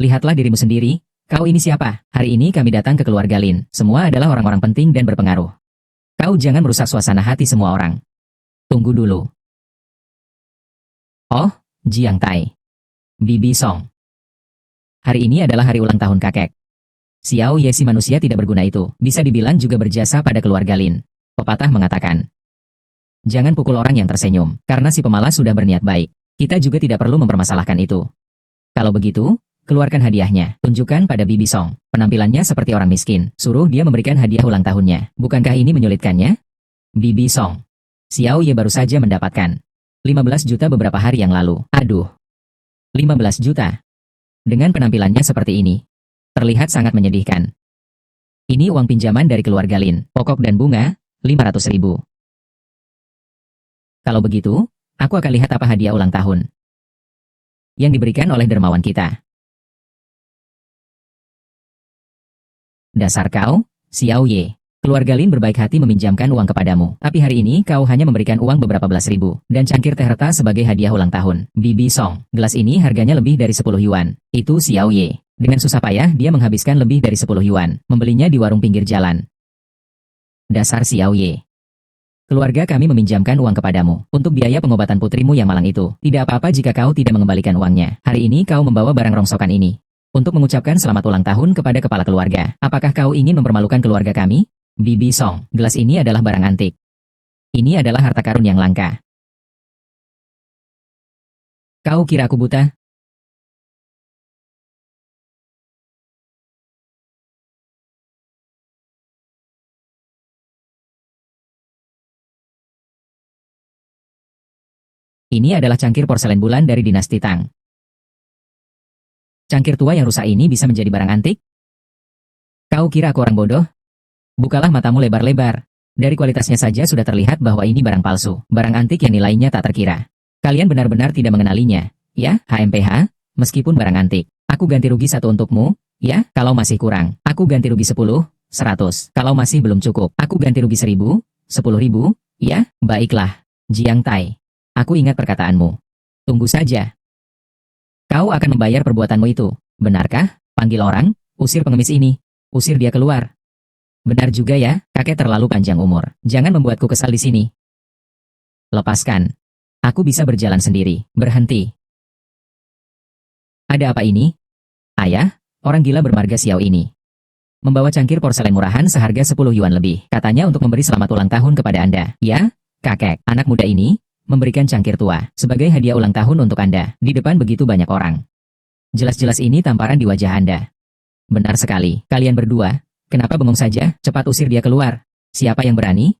Lihatlah dirimu sendiri. Kau ini siapa? Hari ini kami datang ke keluarga Lin. Semua adalah orang-orang penting dan berpengaruh. Kau jangan merusak suasana hati semua orang. Tunggu dulu. Oh, Jiang Tai. Bibi Song. Hari ini adalah hari ulang tahun kakek. Xiao Ye si manusia tidak berguna itu, bisa dibilang juga berjasa pada keluarga Lin. Pepatah mengatakan, jangan pukul orang yang tersenyum, karena si pemalas sudah berniat baik. Kita juga tidak perlu mempermasalahkan itu. Kalau begitu, keluarkan hadiahnya, tunjukkan pada Bibi Song. Penampilannya seperti orang miskin, suruh dia memberikan hadiah ulang tahunnya. Bukankah ini menyulitkannya? Bibi Song. Xiao Ye baru saja mendapatkan 15 juta beberapa hari yang lalu. Aduh. 15 juta. Dengan penampilannya seperti ini, terlihat sangat menyedihkan. Ini uang pinjaman dari keluarga Lin, pokok dan bunga, 500.000. Kalau begitu, aku akan lihat apa hadiah ulang tahun yang diberikan oleh dermawan kita. Dasar kau, Xiao Ye. Keluarga Lin berbaik hati meminjamkan uang kepadamu. Tapi hari ini kau hanya memberikan uang beberapa belas ribu. Dan cangkir teh reta sebagai hadiah ulang tahun. Bibi Song. Gelas ini harganya lebih dari 10 yuan. Itu Xiao Ye. Dengan susah payah dia menghabiskan lebih dari 10 yuan. Membelinya di warung pinggir jalan. Dasar Xiao Ye. Keluarga kami meminjamkan uang kepadamu. Untuk biaya pengobatan putrimu yang malang itu. Tidak apa-apa jika kau tidak mengembalikan uangnya. Hari ini kau membawa barang rongsokan ini. Untuk mengucapkan selamat ulang tahun kepada kepala keluarga. Apakah kau ingin mempermalukan keluarga kami? Bibi Song, gelas ini adalah barang antik. Ini adalah harta karun yang langka. Kau kira aku buta? Ini adalah cangkir porselen bulan dari dinasti Tang. Cangkir tua yang rusak ini bisa menjadi barang antik? Kau kira aku orang bodoh? Bukalah matamu lebar-lebar. Dari kualitasnya saja sudah terlihat bahwa ini barang palsu, barang antik yang nilainya tak terkira. Kalian benar-benar tidak mengenalinya, ya, HMPH, meskipun barang antik. Aku ganti rugi 1 untukmu, ya, kalau masih kurang. Aku ganti rugi 10, 100. Kalau masih belum cukup, aku ganti rugi 1000, 10.000, ya, baiklah. Jiang Tai. Aku ingat perkataanmu. Tunggu saja. Kau akan membayar perbuatanmu itu, benarkah? Panggil orang, usir pengemis ini. Usir dia keluar. Benar juga ya, kakek terlalu panjang umur. Jangan membuatku kesal di sini. Lepaskan. Aku bisa berjalan sendiri. Berhenti. Ada apa ini? Ayah, orang gila bermarga Xiao ini membawa cangkir porselen murahan seharga 10 yuan lebih. Katanya untuk memberi selamat ulang tahun kepada Anda. Ya, kakek, anak muda ini memberikan cangkir tua sebagai hadiah ulang tahun untuk Anda. Di depan begitu banyak orang. Jelas-jelas ini tamparan di wajah Anda. Benar sekali. Kalian berdua, kenapa bengong saja? Cepat usir dia keluar. Siapa yang berani?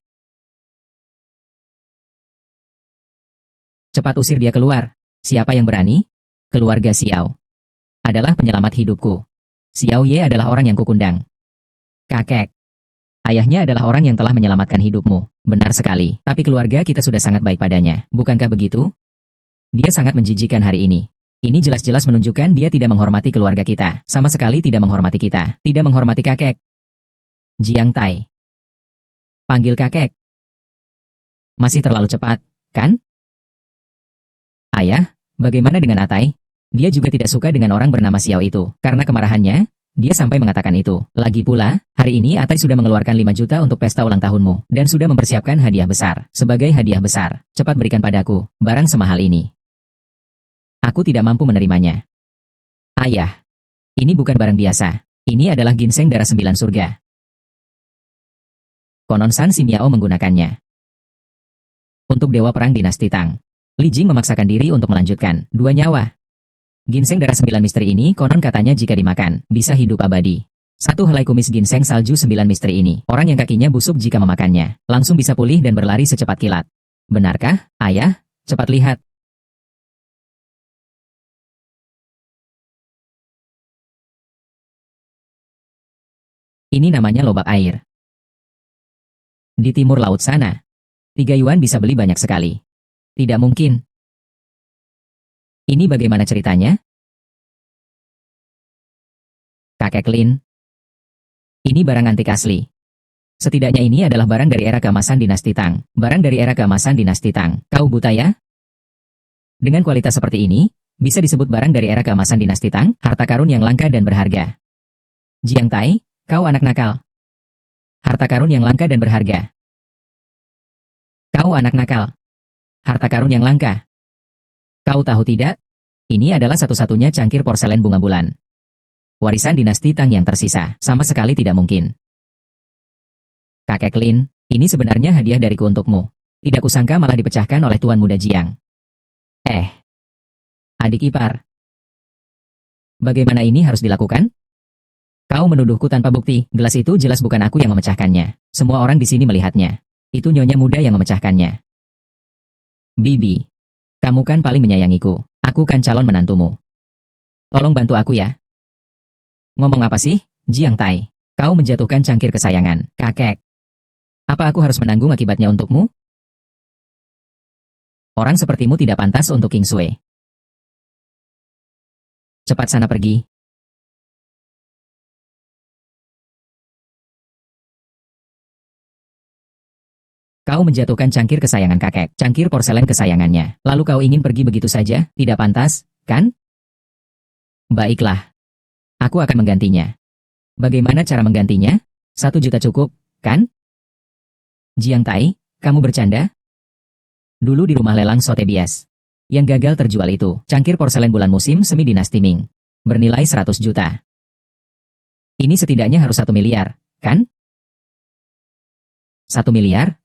Cepat usir dia keluar. Siapa yang berani? Keluarga Xiao adalah penyelamat hidupku. Xiao Ye adalah orang yang kukundang. Kakek. Ayahnya adalah orang yang telah menyelamatkan hidupmu. Benar sekali. Tapi keluarga kita sudah sangat baik padanya. Bukankah begitu? Dia sangat menjijikan hari ini. Ini jelas-jelas menunjukkan dia tidak menghormati keluarga kita. Sama sekali tidak menghormati kita. Tidak menghormati kakek. Jiang Tai. Panggil kakek. Masih terlalu cepat, kan? Ayah, bagaimana dengan Atai? Dia juga tidak suka dengan orang bernama Xiao itu. Karena kemarahannya, dia sampai mengatakan itu. Lagi pula, hari ini Atai sudah mengeluarkan 5 juta untuk pesta ulang tahunmu. Dan sudah mempersiapkan hadiah besar. Sebagai hadiah besar, cepat berikan padaku, barang semahal ini. Aku tidak mampu menerimanya. Ayah, ini bukan barang biasa. Ini adalah ginseng darah 9 surga. Konon San Ximiao menggunakannya untuk dewa perang dinasti Tang. Li Jing memaksakan diri untuk melanjutkan 2 nyawa. Ginseng darah 9 misteri ini konon katanya jika dimakan, bisa hidup abadi. 1 helai kumis ginseng salju 9 misteri ini. Orang yang kakinya busuk jika memakannya, langsung bisa pulih dan berlari secepat kilat. Benarkah, ayah? Cepat lihat. Ini namanya lobak air. Di timur laut sana, 3 yuan bisa beli banyak sekali. Tidak mungkin. Ini bagaimana ceritanya? Kakek Lin. Ini barang antik asli. Setidaknya ini adalah barang dari era keemasan dinasti Tang. Barang dari era keemasan dinasti Tang. Kau buta ya? Dengan kualitas seperti ini, bisa disebut barang dari era keemasan dinasti Tang, harta karun yang langka dan berharga. Jiang Tai, kau anak nakal. Harta karun yang langka dan berharga. Kau anak nakal. Harta karun yang langka. Kau tahu tidak? Ini adalah satu-satunya cangkir porselen bunga bulan. Warisan dinasti Tang yang tersisa, sama sekali tidak mungkin. Kakek Lin, ini sebenarnya hadiah dariku untukmu. Tidak kusangka malah dipecahkan oleh Tuan Muda Jiang. Adik ipar. Bagaimana ini harus dilakukan? Kau menuduhku tanpa bukti, gelas itu jelas bukan aku yang memecahkannya. Semua orang di sini melihatnya. Itu nyonya muda yang memecahkannya. Bibi, kamu kan paling menyayangiku. Aku kan calon menantumu. Tolong bantu aku ya. Ngomong apa sih, Jiang Tai? Kau menjatuhkan cangkir kesayangan, kakek. Apa aku harus menanggung akibatnya untukmu? Orang sepertimu tidak pantas untuk King Sui. Cepat sana pergi. Kau menjatuhkan cangkir kesayangan kakek, cangkir porselen kesayangannya. Lalu kau ingin pergi begitu saja, tidak pantas, kan? Baiklah. Aku akan menggantinya. Bagaimana cara menggantinya? 1 juta cukup, kan? Jiang Tai, kamu bercanda? Dulu di rumah lelang Sotheby's. Yang gagal terjual itu, cangkir porselen bulan musim semi dinasti Ming. Bernilai 100 juta. Ini setidaknya harus 1 miliar, kan? 1 miliar?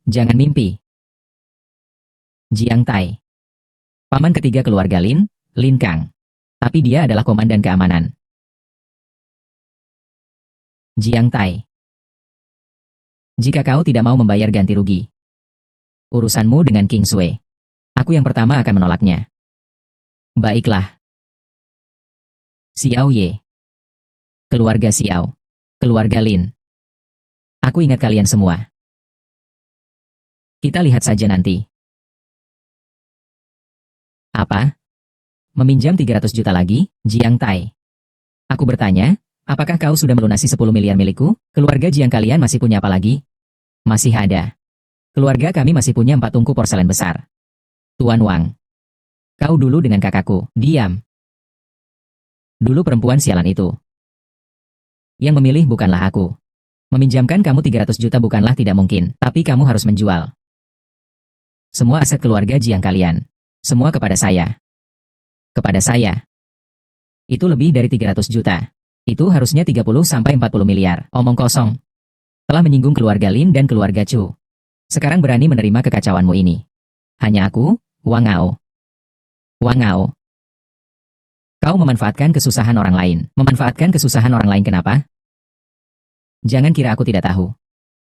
Jangan mimpi. Jiang Tai. Paman ketiga keluarga Lin, Lin Kang. Tapi dia adalah komandan keamanan. Jiang Tai. Jika kau tidak mau membayar ganti rugi, urusanmu dengan King Sui. Aku yang pertama akan menolaknya. Baiklah. Xiao Ye. Keluarga Xiao. Keluarga Lin. Aku ingat kalian semua. Kita lihat saja nanti. Apa? Meminjam 300 juta lagi, Jiang Tai? Aku bertanya, apakah kau sudah melunasi 10 miliar milikku? Keluarga Jiang kalian masih punya apa lagi? Masih ada. Keluarga kami masih punya 4 tungku porselen besar. Tuan Wang. Kau dulu dengan kakakku, diam. Dulu perempuan sialan itu. Yang memilih bukanlah aku. Meminjamkan kamu 300 juta bukanlah tidak mungkin, tapi kamu harus menjual semua aset keluarga Jiang kalian. Semua kepada saya. Kepada saya. Itu lebih dari 300 juta. Itu harusnya 30-40 miliar. Omong kosong. Telah menyinggung keluarga Lin dan keluarga Chu. Sekarang berani menerima kekacauanmu ini. Hanya aku, Wang Ao. Wang Ao. Kau memanfaatkan kesusahan orang lain. Memanfaatkan kesusahan orang lain kenapa? Jangan kira aku tidak tahu.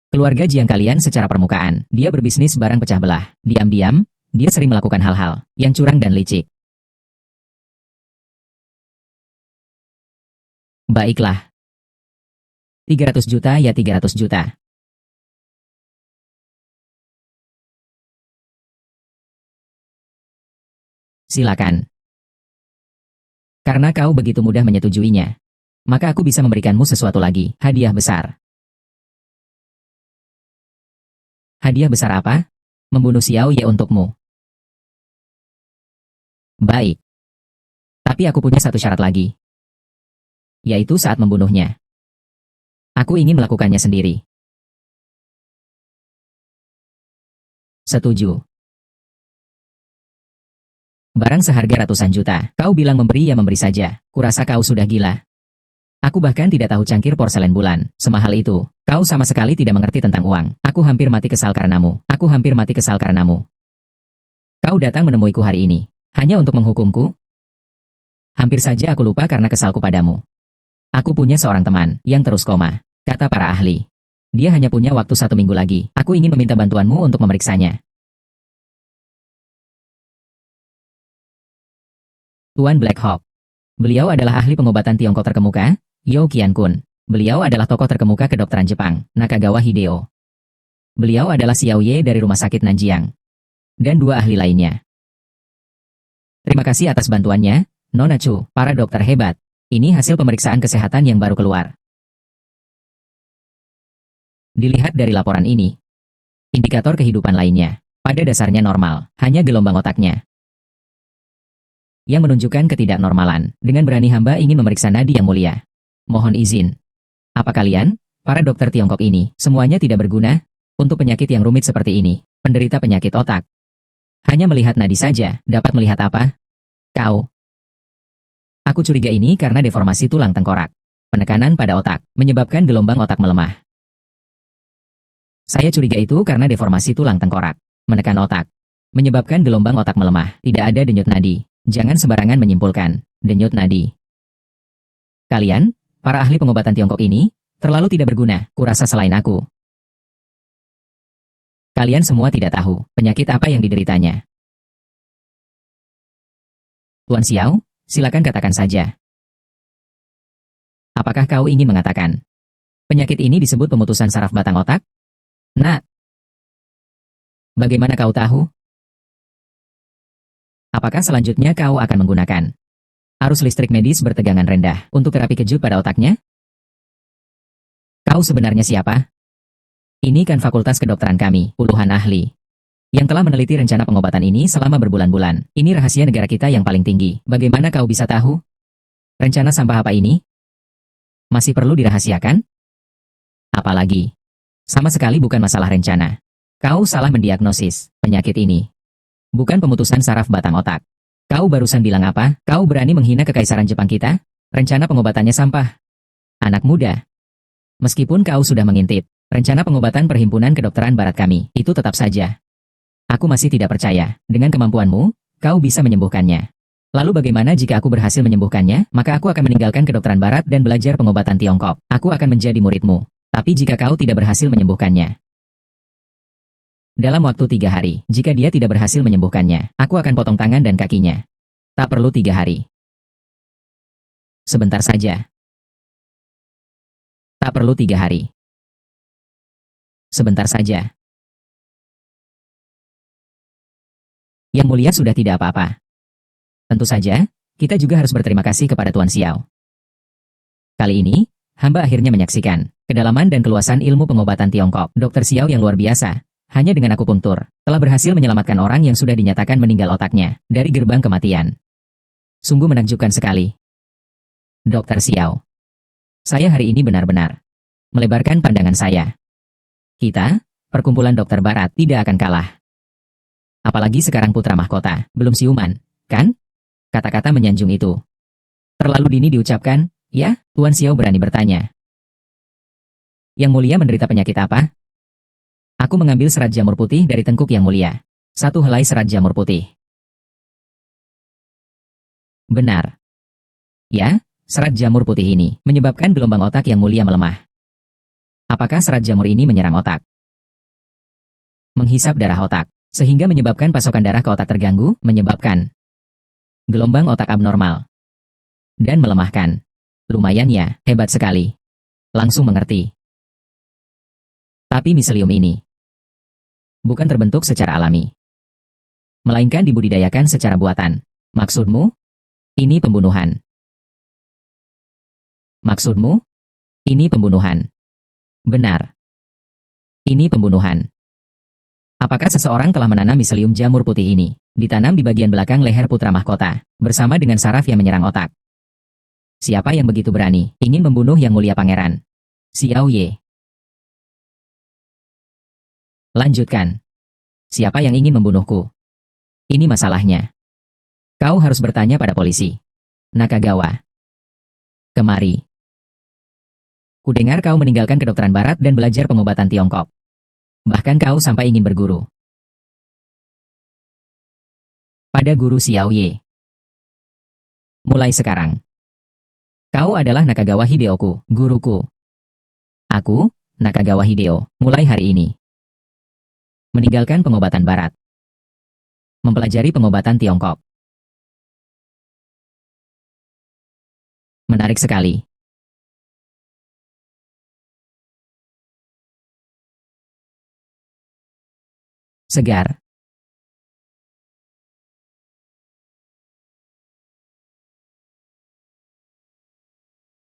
Keluarga Jiang kalian secara permukaan, dia berbisnis barang pecah belah. Diam-diam, dia sering melakukan hal-hal yang curang dan licik. Baiklah. 300 juta ya 300 juta. Silakan. Karena kau begitu mudah menyetujuinya, maka aku bisa memberikanmu sesuatu lagi, hadiah besar. Hadiah besar apa? Membunuh Xiao Ye untukmu. Baik. Tapi aku punya satu syarat lagi. Yaitu saat membunuhnya. Aku ingin melakukannya sendiri. Setuju. Barang seharga ratusan juta. Kau bilang memberi ya memberi saja. Kurasa kau sudah gila. Aku bahkan tidak tahu cangkir porselen bulan. Semahal itu. Kau sama sekali tidak mengerti tentang uang. Aku hampir mati kesal karenamu. Aku hampir mati kesal karenamu. Kau datang menemuiku hari ini. Hanya untuk menghukumku? Hampir saja aku lupa karena kesalku padamu. Aku punya seorang teman yang terus koma. Kata para ahli. Dia hanya punya waktu 1 minggu lagi. Aku ingin meminta bantuanmu untuk memeriksanya. Tuan Black Hawk. Beliau adalah ahli pengobatan Tiongkok terkemuka, Yao Qian-kun. Beliau adalah tokoh terkemuka kedokteran Jepang, Nakagawa Hideo. Beliau adalah Xiao Ye dari Rumah Sakit Nanjiang. Dan 2 ahli lainnya. Terima kasih atas bantuannya, Nona Chu, para dokter hebat. Ini hasil pemeriksaan kesehatan yang baru keluar. Dilihat dari laporan ini, indikator kehidupan lainnya, pada dasarnya normal, hanya gelombang otaknya yang menunjukkan ketidaknormalan. Dengan berani hamba ingin memeriksa nadi yang mulia. Mohon izin. Apa kalian, para dokter Tiongkok ini, semuanya tidak berguna? Untuk penyakit yang rumit seperti ini, penderita penyakit otak. Hanya melihat nadi saja, dapat melihat apa? Kau. Aku curiga ini karena deformasi tulang tengkorak. Penekanan pada otak, menyebabkan gelombang otak melemah. Saya curiga itu karena deformasi tulang tengkorak. Menekan otak, menyebabkan gelombang otak melemah. Tidak ada denyut nadi. Jangan sembarangan menyimpulkan. Denyut nadi. Kalian, para ahli pengobatan Tiongkok ini, terlalu tidak berguna, kurasa selain aku. Kalian semua tidak tahu, penyakit apa yang dideritanya. Tuan Xiao, silakan katakan saja. Apakah kau ingin mengatakan? Penyakit ini disebut pemutusan saraf batang otak? Nah. Bagaimana kau tahu? Apakah selanjutnya kau akan menggunakan arus listrik medis bertegangan rendah untuk terapi kejut pada otaknya? Kau sebenarnya siapa? Ini kan fakultas kedokteran kami, puluhan ahli yang telah meneliti rencana pengobatan ini selama berbulan-bulan. Ini rahasia negara kita yang paling tinggi. Bagaimana kau bisa tahu? Rencana sampah apa ini? Masih perlu dirahasiakan? Apalagi, sama sekali bukan masalah rencana. Kau salah mendiagnosis penyakit ini. Bukan pemutusan saraf batang otak. Kau barusan bilang apa? Kau berani menghina kekaisaran Jepang kita? Rencana pengobatannya sampah. Anak muda. Meskipun kau sudah mengintip rencana pengobatan Perhimpunan Kedokteran Barat kami, itu tetap saja. Aku masih tidak percaya, dengan kemampuanmu, kau bisa menyembuhkannya. Lalu bagaimana jika aku berhasil menyembuhkannya? Maka aku akan meninggalkan kedokteran barat dan belajar pengobatan Tiongkok. Aku akan menjadi muridmu. Tapi jika kau tidak berhasil menyembuhkannya, dalam waktu 3 hari, jika dia tidak berhasil menyembuhkannya, aku akan potong tangan dan kakinya. Tak perlu 3 hari. Sebentar saja. Tak perlu 3 hari. Sebentar saja. Yang mulia sudah tidak apa-apa. Tentu saja, kita juga harus berterima kasih kepada Tuan Xiao. Kali ini, hamba akhirnya menyaksikan kedalaman dan keluasan ilmu pengobatan Tiongkok. Dr. Xiao yang luar biasa, hanya dengan akupunktur, telah berhasil menyelamatkan orang yang sudah dinyatakan meninggal otaknya dari gerbang kematian. Sungguh menakjubkan sekali. Dr. Xiao. Saya hari ini benar-benar melebarkan pandangan saya. Kita, perkumpulan dokter barat, tidak akan kalah. Apalagi sekarang putra mahkota, belum siuman, kan? Kata-kata menyanjung itu terlalu dini diucapkan, ya? Tuan Xiao berani bertanya. Yang mulia menderita penyakit apa? Aku mengambil serat jamur putih dari tengkuk yang mulia. 1 helai serat jamur putih. Benar. Ya, serat jamur putih ini menyebabkan gelombang otak yang mulia melemah. Apakah serat jamur ini menyerang otak? Menghisap darah otak, sehingga menyebabkan pasokan darah ke otak terganggu, menyebabkan gelombang otak abnormal, dan melemahkan. Lumayan ya, hebat sekali. Langsung mengerti. Tapi miselium ini bukan terbentuk secara alami, melainkan dibudidayakan secara buatan. Maksudmu? Ini pembunuhan. Maksudmu? Ini pembunuhan. Benar. Ini pembunuhan. Apakah seseorang telah menanam miselium jamur putih ini, ditanam di bagian belakang leher putra mahkota, bersama dengan saraf yang menyerang otak? Siapa yang begitu berani, ingin membunuh yang mulia pangeran Xiao Ye? Lanjutkan. Siapa yang ingin membunuhku? Ini masalahnya. Kau harus bertanya pada polisi. Nakagawa. Kemari. Kudengar kau meninggalkan kedokteran barat dan belajar pengobatan Tiongkok. Bahkan kau sampai ingin berguru pada guru Xiao Ye. Mulai sekarang, kau adalah Nakagawa Hideoku, guruku. Aku, Nakagawa Hideo, mulai hari ini meninggalkan pengobatan barat, mempelajari pengobatan Tiongkok. Menarik sekali. Segar.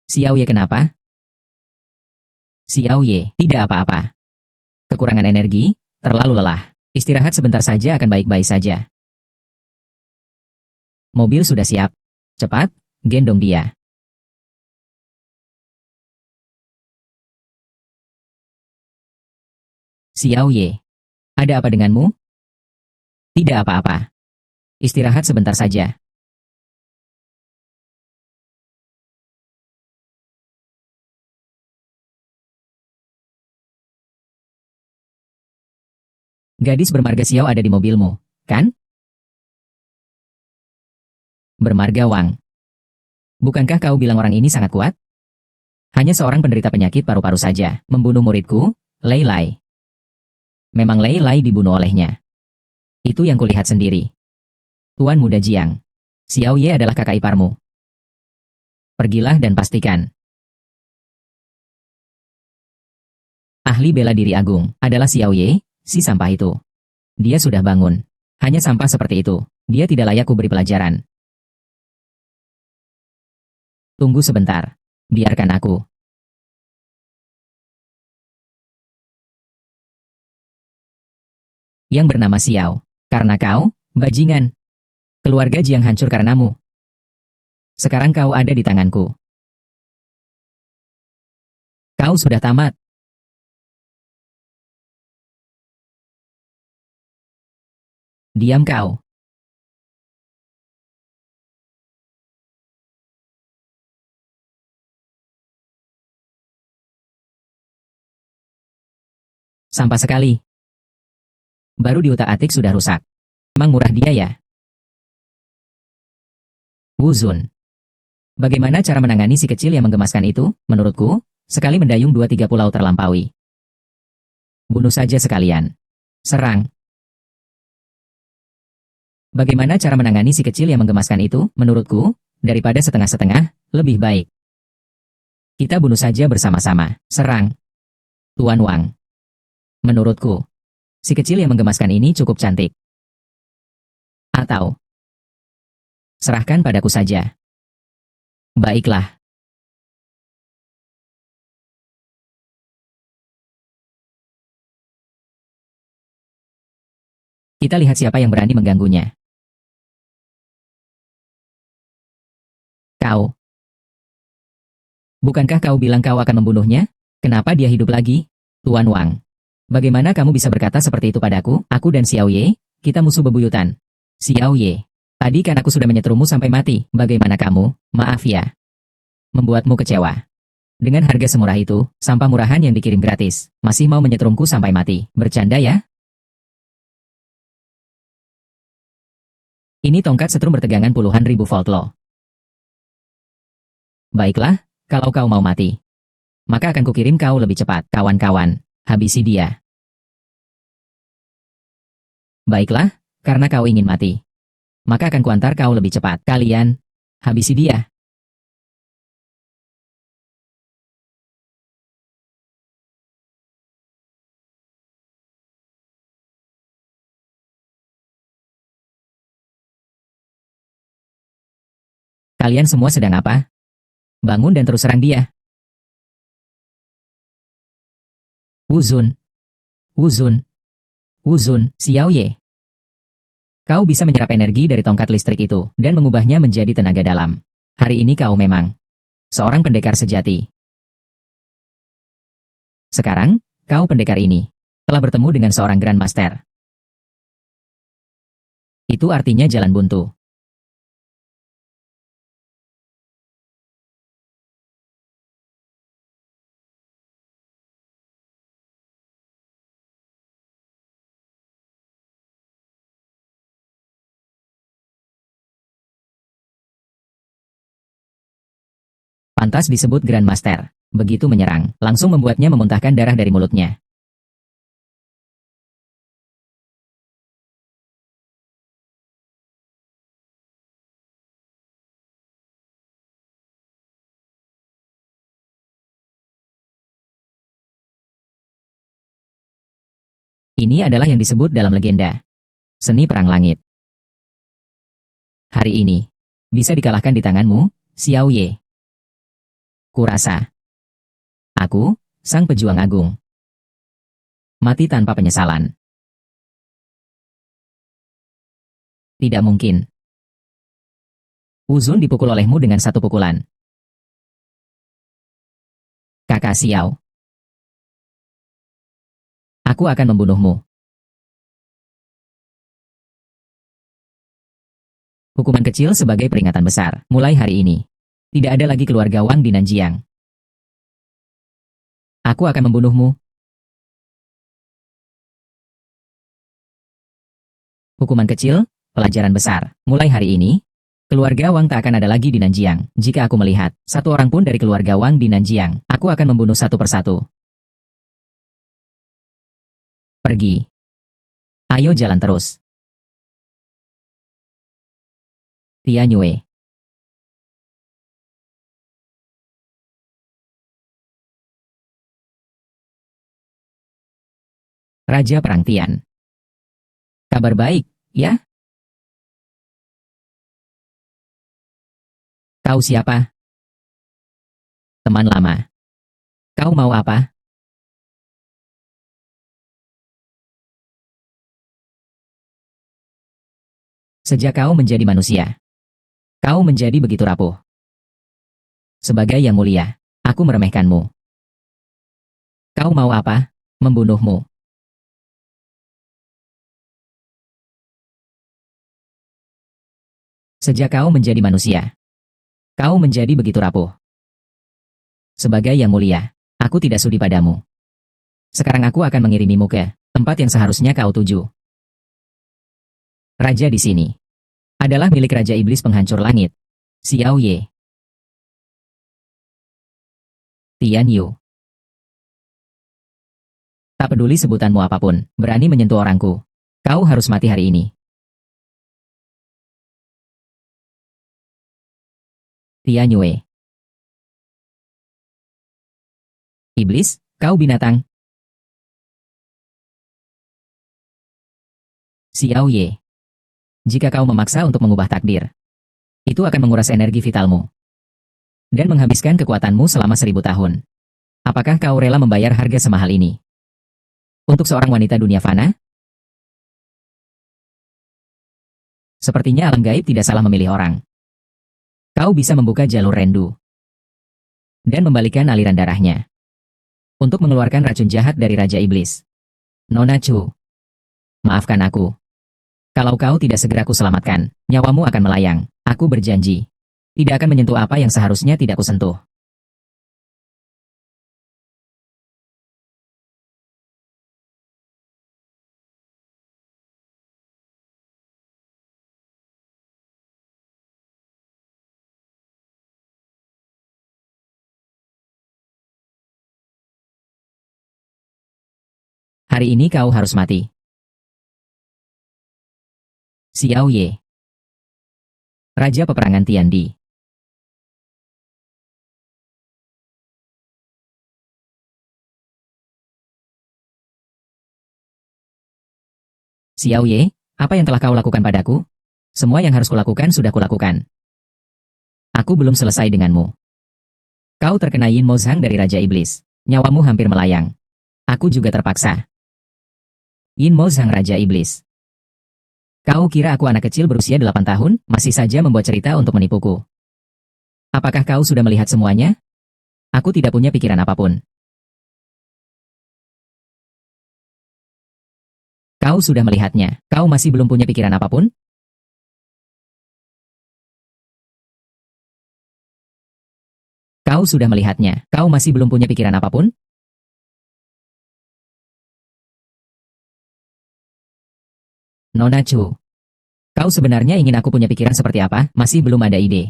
Xiao Ye kenapa? Xiao Ye, tidak apa-apa. Kekurangan energi, terlalu lelah. Istirahat sebentar saja akan baik-baik saja. Mobil sudah siap. Cepat, gendong dia. Xiao Ye. Ada apa denganmu? Tidak apa-apa. Istirahat sebentar saja. Gadis bermarga Xiao ada di mobilmu, kan? Bermarga Wang. Bukankah kau bilang orang ini sangat kuat? Hanya seorang penderita penyakit paru-paru saja, membunuh muridku, Lei Lai. Memang Lei Lai dibunuh olehnya. Itu yang kulihat sendiri. Tuan Muda Jiang. Xiao Ye adalah kakak iparmu. Pergilah dan pastikan. Ahli bela diri agung adalah Xiao Ye, si sampah itu. Dia sudah bangun. Hanya sampah seperti itu. Dia tidak layak kuberi pelajaran. Tunggu sebentar. Biarkan aku. Yang bernama Xiao. Karena kau, bajingan. Keluarga Jiang hancur karenamu. Sekarang kau ada di tanganku. Kau sudah tamat. Diam kau. Sampah sekali. Baru diutak-atik sudah rusak. Emang murah dia ya? Wuzun. Bagaimana cara menangani si kecil yang menggemaskan itu? Menurutku, sekali mendayung 2-3 pulau terlampaui. Bunuh saja sekalian. Serang. Bagaimana cara menangani si kecil yang menggemaskan itu? Menurutku, daripada setengah-setengah, lebih baik. Kita bunuh saja bersama-sama. Serang. Tuan Wang. Menurutku, si kecil yang menggemaskan ini cukup cantik. Atau, serahkan padaku saja. Baiklah. Kita lihat siapa yang berani mengganggunya. Kau. Bukankah kau bilang kau akan membunuhnya? Kenapa dia hidup lagi? Tuan Wang. Bagaimana kamu bisa berkata seperti itu padaku? Aku dan Xiao Ye, kita musuh bebuyutan. Xiao Ye. Tadi kan aku sudah menyetrumu sampai mati. Bagaimana kamu? Maaf ya. Membuatmu kecewa. Dengan harga semurah itu, sampah murahan yang dikirim gratis, masih mau menyetrumku sampai mati. Bercanda ya? Ini tongkat setrum bertegangan puluhan ribu volt loh. Baiklah, kalau kau mau mati, maka akan kukirim kau lebih cepat. Kawan-kawan, habisi dia. Baiklah, karena kau ingin mati, maka akan kuantar kau lebih cepat. Kalian, habisi dia. Kalian semua sedang apa? Bangun dan terus serang dia. Wuzun. Wuzun. Wuzun, Xiao Ye. Kau bisa menyerap energi dari tongkat listrik itu, dan mengubahnya menjadi tenaga dalam. Hari ini kau memang seorang pendekar sejati. Sekarang, kau pendekar ini telah bertemu dengan seorang Grandmaster. Itu artinya jalan buntu. Pantas disebut Grandmaster. Begitu menyerang, langsung membuatnya memuntahkan darah dari mulutnya. Ini adalah yang disebut dalam legenda seni perang langit. Hari ini, bisa dikalahkan di tanganmu, Xiao Ye. Kurasa, aku, sang pejuang agung, mati tanpa penyesalan. Tidak mungkin. Wuzun dipukul olehmu dengan satu pukulan. Kakak Xiao. Aku akan membunuhmu. Hukuman kecil sebagai peringatan besar. Mulai hari ini, tidak ada lagi keluarga Wang di Nanjiang. Aku akan membunuhmu. Hukuman kecil, pelajaran besar. Mulai hari ini, keluarga Wang tak akan ada lagi di Nanjiang. Jika aku melihat satu orang pun dari keluarga Wang di Nanjiang, aku akan membunuh satu persatu. Pergi. Ayo jalan terus. Tianyue. Raja Perang Tian. Kabar baik, ya? Kau siapa? Teman lama. Kau mau apa? Sejak kau menjadi manusia, kau menjadi begitu rapuh. Sebagai yang mulia, aku meremehkanmu. Kau mau apa? Membunuhmu. Sejak kau menjadi manusia, kau menjadi begitu rapuh. Sebagai yang mulia, aku tidak sudi padamu. Sekarang aku akan mengirimimu ke tempat yang seharusnya kau tuju. Raja di sini adalah milik Raja Iblis Penghancur Langit, Xiao Ye. Tian Yu. Tak peduli sebutanmu apapun, berani menyentuh orangku. Kau harus mati hari ini. Tian Yue. Iblis, kau binatang. Xiao Ye. Jika kau memaksa untuk mengubah takdir, itu akan menguras energi vitalmu dan menghabiskan kekuatanmu selama 1000 tahun. Apakah kau rela membayar harga semahal ini? Untuk seorang wanita dunia fana? Sepertinya alam gaib tidak salah memilih orang. Kau bisa membuka jalur rendu dan membalikan aliran darahnya untuk mengeluarkan racun jahat dari Raja Iblis. Nona Chu, maafkan aku. Kalau kau tidak segera kuselamatkan, nyawamu akan melayang. Aku berjanji, tidak akan menyentuh apa yang seharusnya tidak kusentuh. Hari ini kau harus mati. Xiao Ye. Raja Peperangan Tiandi. Xiao Ye, apa yang telah kau lakukan padaku? Semua yang harus kulakukan sudah kulakukan. Aku belum selesai denganmu. Kau terkena Yin Mo Zhang dari Raja Iblis. Nyawamu hampir melayang. Aku juga terpaksa. Yin Mo Zhang Raja Iblis. Kau kira aku anak kecil berusia 8 tahun, masih saja membuat cerita untuk menipuku? Apakah kau sudah melihat semuanya? Aku tidak punya pikiran apapun. Kau sudah melihatnya. Kau masih belum punya pikiran apapun? Kau sudah melihatnya. Kau masih belum punya pikiran apapun? Nona Chu. Kau sebenarnya ingin aku punya pikiran seperti apa? Masih belum ada ide.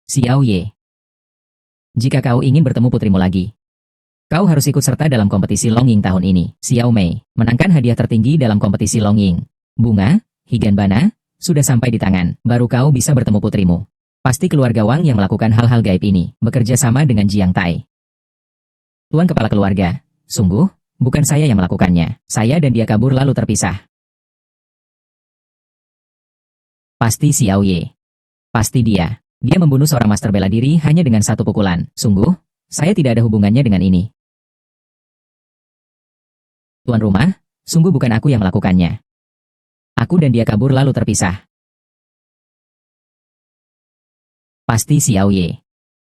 Xiao Ye. Jika kau ingin bertemu putrimu lagi, kau harus ikut serta dalam kompetisi Longying tahun ini. Xiao Mei menangkan hadiah tertinggi dalam kompetisi Longying. Bunga, Higanbana, sudah sampai di tangan. Baru kau bisa bertemu putrimu. Pasti keluarga Wang yang melakukan hal-hal gaib ini, bekerja sama dengan Jiang Tai. Tuan Kepala Keluarga, sungguh, bukan saya yang melakukannya. Saya dan dia kabur lalu terpisah. Pasti Xiao Ye. Pasti dia. Dia membunuh seorang master bela diri hanya dengan satu pukulan. Sungguh, saya tidak ada hubungannya dengan ini. Tuan rumah, sungguh bukan aku yang melakukannya. Aku dan dia kabur lalu terpisah. Pasti Xiao Ye.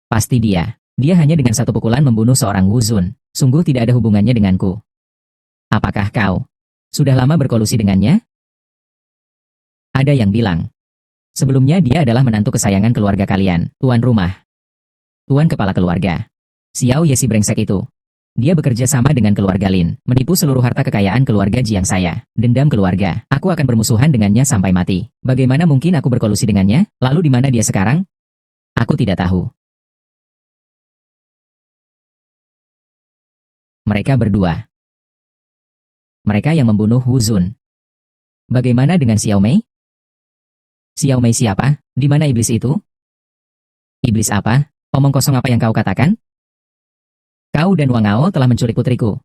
Pasti dia. Dia hanya dengan satu pukulan membunuh seorang Wu Zun. Sungguh tidak ada hubungannya denganku. Apakah kau sudah lama berkolusi dengannya? Ada yang bilang. Sebelumnya dia adalah menantu kesayangan keluarga kalian, tuan rumah. Tuan Kepala Keluarga. Xiao Ye si brengsek itu. Dia bekerja sama dengan keluarga Lin, menipu seluruh harta kekayaan keluarga Jiang saya. Dendam keluarga. Aku akan bermusuhan dengannya sampai mati. Bagaimana mungkin aku berkolusi dengannya? Lalu di mana dia sekarang? Aku tidak tahu. Mereka berdua. Mereka yang membunuh Wu Zun. Bagaimana dengan Xiao Mei? Xiao Mei siapa? Di mana iblis itu? Iblis apa? Omong kosong apa yang kau katakan? Kau dan Wang Ao telah menculik putriku.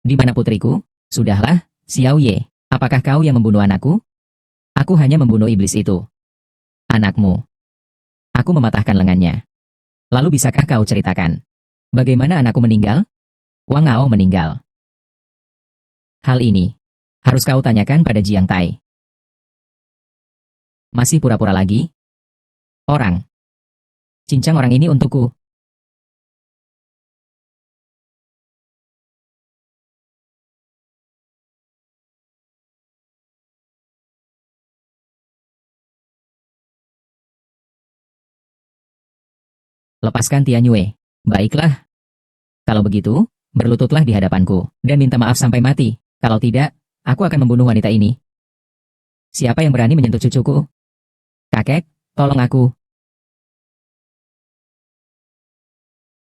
Di mana putriku? Sudahlah, Xiao Ye. Apakah kau yang membunuh anakku? Aku hanya membunuh iblis itu. Anakmu. Aku mematahkan lengannya. Lalu bisakah kau ceritakan? Bagaimana anakku meninggal? Wang Ao meninggal. Hal ini harus kau tanyakan pada Jiang Tai. Masih pura-pura lagi? Orang. Cincang orang ini untukku. Lepaskan Tianyue. Baiklah. Kalau begitu, berlututlah di hadapanku, dan minta maaf sampai mati. Kalau tidak, aku akan membunuh wanita ini. Siapa yang berani menyentuh cucuku? Kakek, tolong aku.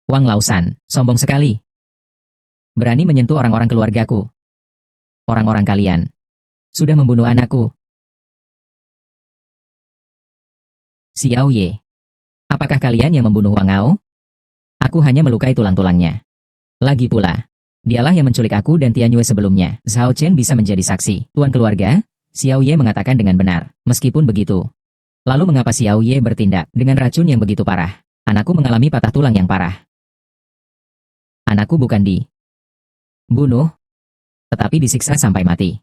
Wang Lausan, sombong sekali. Berani menyentuh orang-orang keluargaku. Orang-orang kalian sudah membunuh anakku. Xiao Ye. Apakah kalian yang membunuh Wang Ao? Aku hanya melukai tulang-tulangnya. Lagi pula, dialah yang menculik aku dan Tianyue sebelumnya. Zhao Chen bisa menjadi saksi. Tuan keluarga, Xiao Ye mengatakan dengan benar. Meskipun begitu, lalu mengapa Xiao Ye bertindak dengan racun yang begitu parah? Anakku mengalami patah tulang yang parah. Anakku bukan dibunuh, tetapi disiksa sampai mati.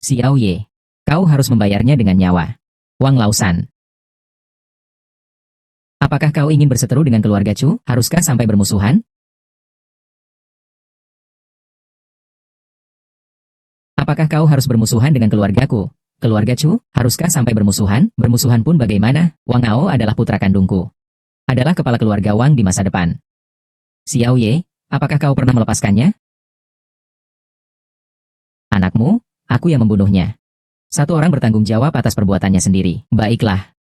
Xiao Ye, kau harus membayarnya dengan nyawa. Wang Lausan. Apakah kau ingin berseteru dengan keluarga Chu? Haruskah sampai bermusuhan? Apakah kau harus bermusuhan dengan keluargaku? Keluarga Chu, haruskah sampai bermusuhan? Bermusuhan pun bagaimana? Wang Ao adalah putra kandungku. Adalah kepala keluarga Wang di masa depan. Xiao Ye, apakah kau pernah melepaskannya? Anakmu, aku yang membunuhnya. Satu orang bertanggung jawab atas perbuatannya sendiri. Baiklah.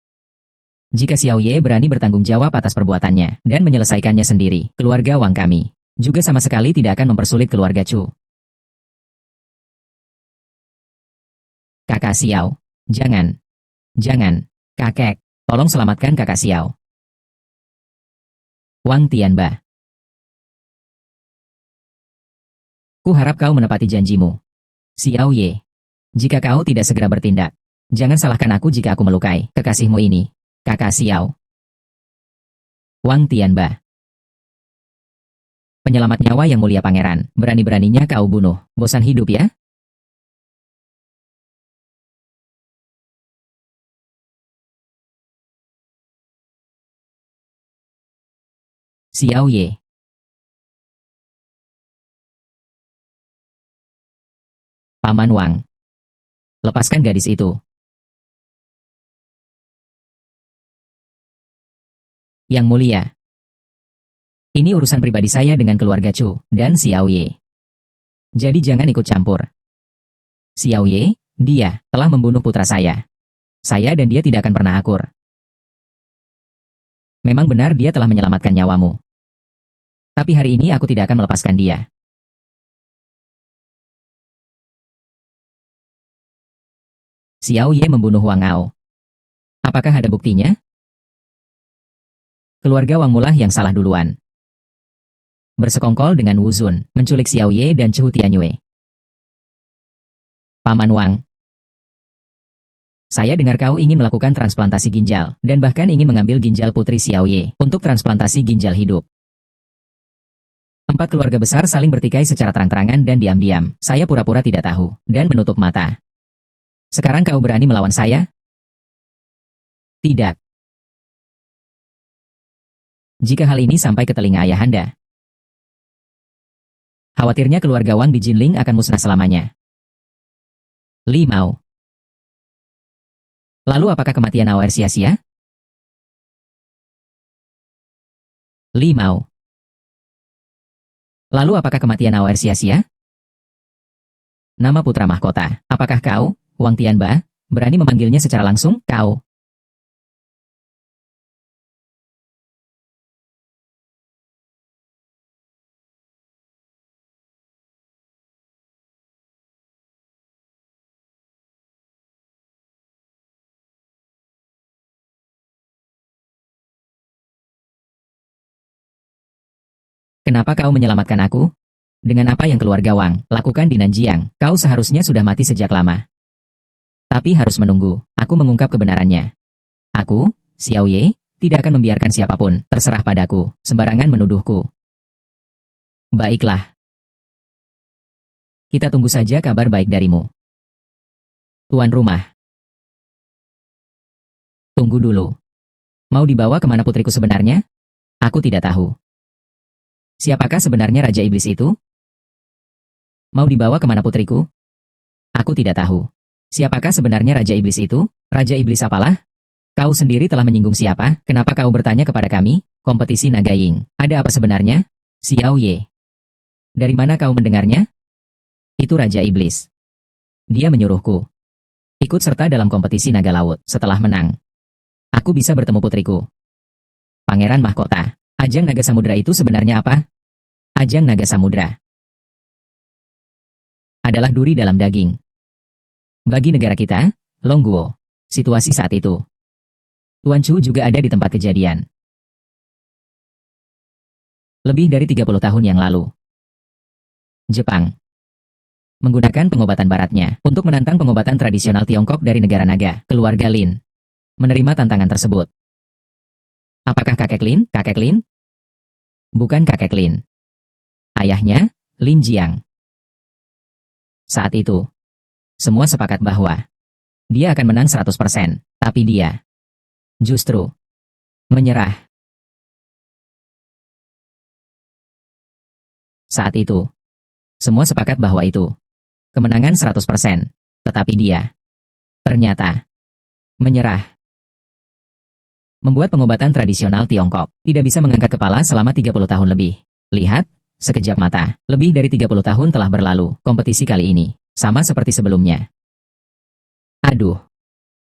Jika Xiao Ye berani bertanggung jawab atas perbuatannya dan menyelesaikannya sendiri, keluarga Wang kami juga sama sekali tidak akan mempersulit keluarga Chu. Kakak Xiao, jangan. Jangan. Kakek, tolong selamatkan kakak Xiao. Wang Tianba. Ku harap kau menepati janjimu. Xiao Ye. Jika kau tidak segera bertindak, jangan salahkan aku jika aku melukai kekasihmu ini. Kakak Xiao. Wang Tianba. Penyelamat nyawa yang mulia pangeran, berani-beraninya kau bunuh. Bosan hidup ya? Xiao Ye. Paman Wang. Lepaskan gadis itu. Yang mulia. Ini urusan pribadi saya dengan keluarga Chu dan Xiao Ye. Jadi jangan ikut campur. Xiao Ye, dia telah membunuh putra saya. Saya dan dia tidak akan pernah akur. Memang benar dia telah menyelamatkan nyawamu. Tapi hari ini aku tidak akan melepaskan dia. Xiao Ye membunuh Wang Ao. Apakah ada buktinya? Keluarga Wang mulah yang salah duluan. Bersekongkol dengan Wu Zun, menculik Xiao Ye dan Chu Tianyue. Paman Wang. Saya dengar kau ingin melakukan transplantasi ginjal, dan bahkan ingin mengambil ginjal putri Xiao Ye untuk transplantasi ginjal hidup. Empat keluarga besar saling bertikai secara terang-terangan dan diam-diam. Saya pura-pura tidak tahu, dan menutup mata. Sekarang kau berani melawan saya? Tidak. Jika hal ini sampai ke telinga ayahanda, khawatirnya keluarga Wang di Jinling akan musnah selamanya. Li Mao. Lalu apakah kematian Ao sia-sia? Li Mao. Lalu apakah kematian Ao sia-sia? Nama putra mahkota. Apakah kau, Wang Tianba, berani memanggilnya secara langsung? Kau. Kenapa kau menyelamatkan aku? Dengan apa yang keluarga Wang lakukan di Nanjiang, kau seharusnya sudah mati sejak lama. Tapi harus menunggu, aku mengungkap kebenarannya. Aku, Xiao Ye, tidak akan membiarkan siapapun terserah padaku, sembarangan menuduhku. Baiklah, kita tunggu saja kabar baik darimu. Tuan rumah, tunggu dulu. Mau dibawa kemana putriku sebenarnya? Aku tidak tahu. Siapakah sebenarnya Raja Iblis itu? Mau dibawa kemana putriku? Aku tidak tahu. Siapakah sebenarnya Raja Iblis itu? Raja Iblis apalah? Kau sendiri telah menyinggung siapa? Kenapa kau bertanya kepada kami? Kompetisi naga Ying. Ada apa sebenarnya? Xiao Ye. Dari mana kau mendengarnya? Itu Raja Iblis. Dia menyuruhku ikut serta dalam kompetisi naga laut. Setelah menang, aku bisa bertemu putriku. Pangeran Mahkota. Ajang naga samudra itu sebenarnya apa? Ajang naga samudra adalah duri dalam daging. Bagi negara kita, Longguo, situasi saat itu. Tuan Chu juga ada di tempat kejadian. Lebih dari 30 tahun yang lalu. Jepang menggunakan pengobatan baratnya untuk menantang pengobatan tradisional Tiongkok dari negara naga, keluarga Lin. Menerima tantangan tersebut. Apakah kakek Lin? Kakek Lin? Bukan kakek Lin. Ayahnya, Lin Jiang. Saat itu, semua sepakat bahwa dia akan menang 100%, tapi dia justru menyerah. Saat itu, semua sepakat bahwa itu kemenangan 100%, tetapi dia ternyata menyerah. Membuat pengobatan tradisional Tiongkok tidak bisa mengangkat kepala selama 30 tahun lebih. Lihat, sekejap mata, lebih dari 30 tahun telah berlalu. Kompetisi kali ini sama seperti sebelumnya. Aduh,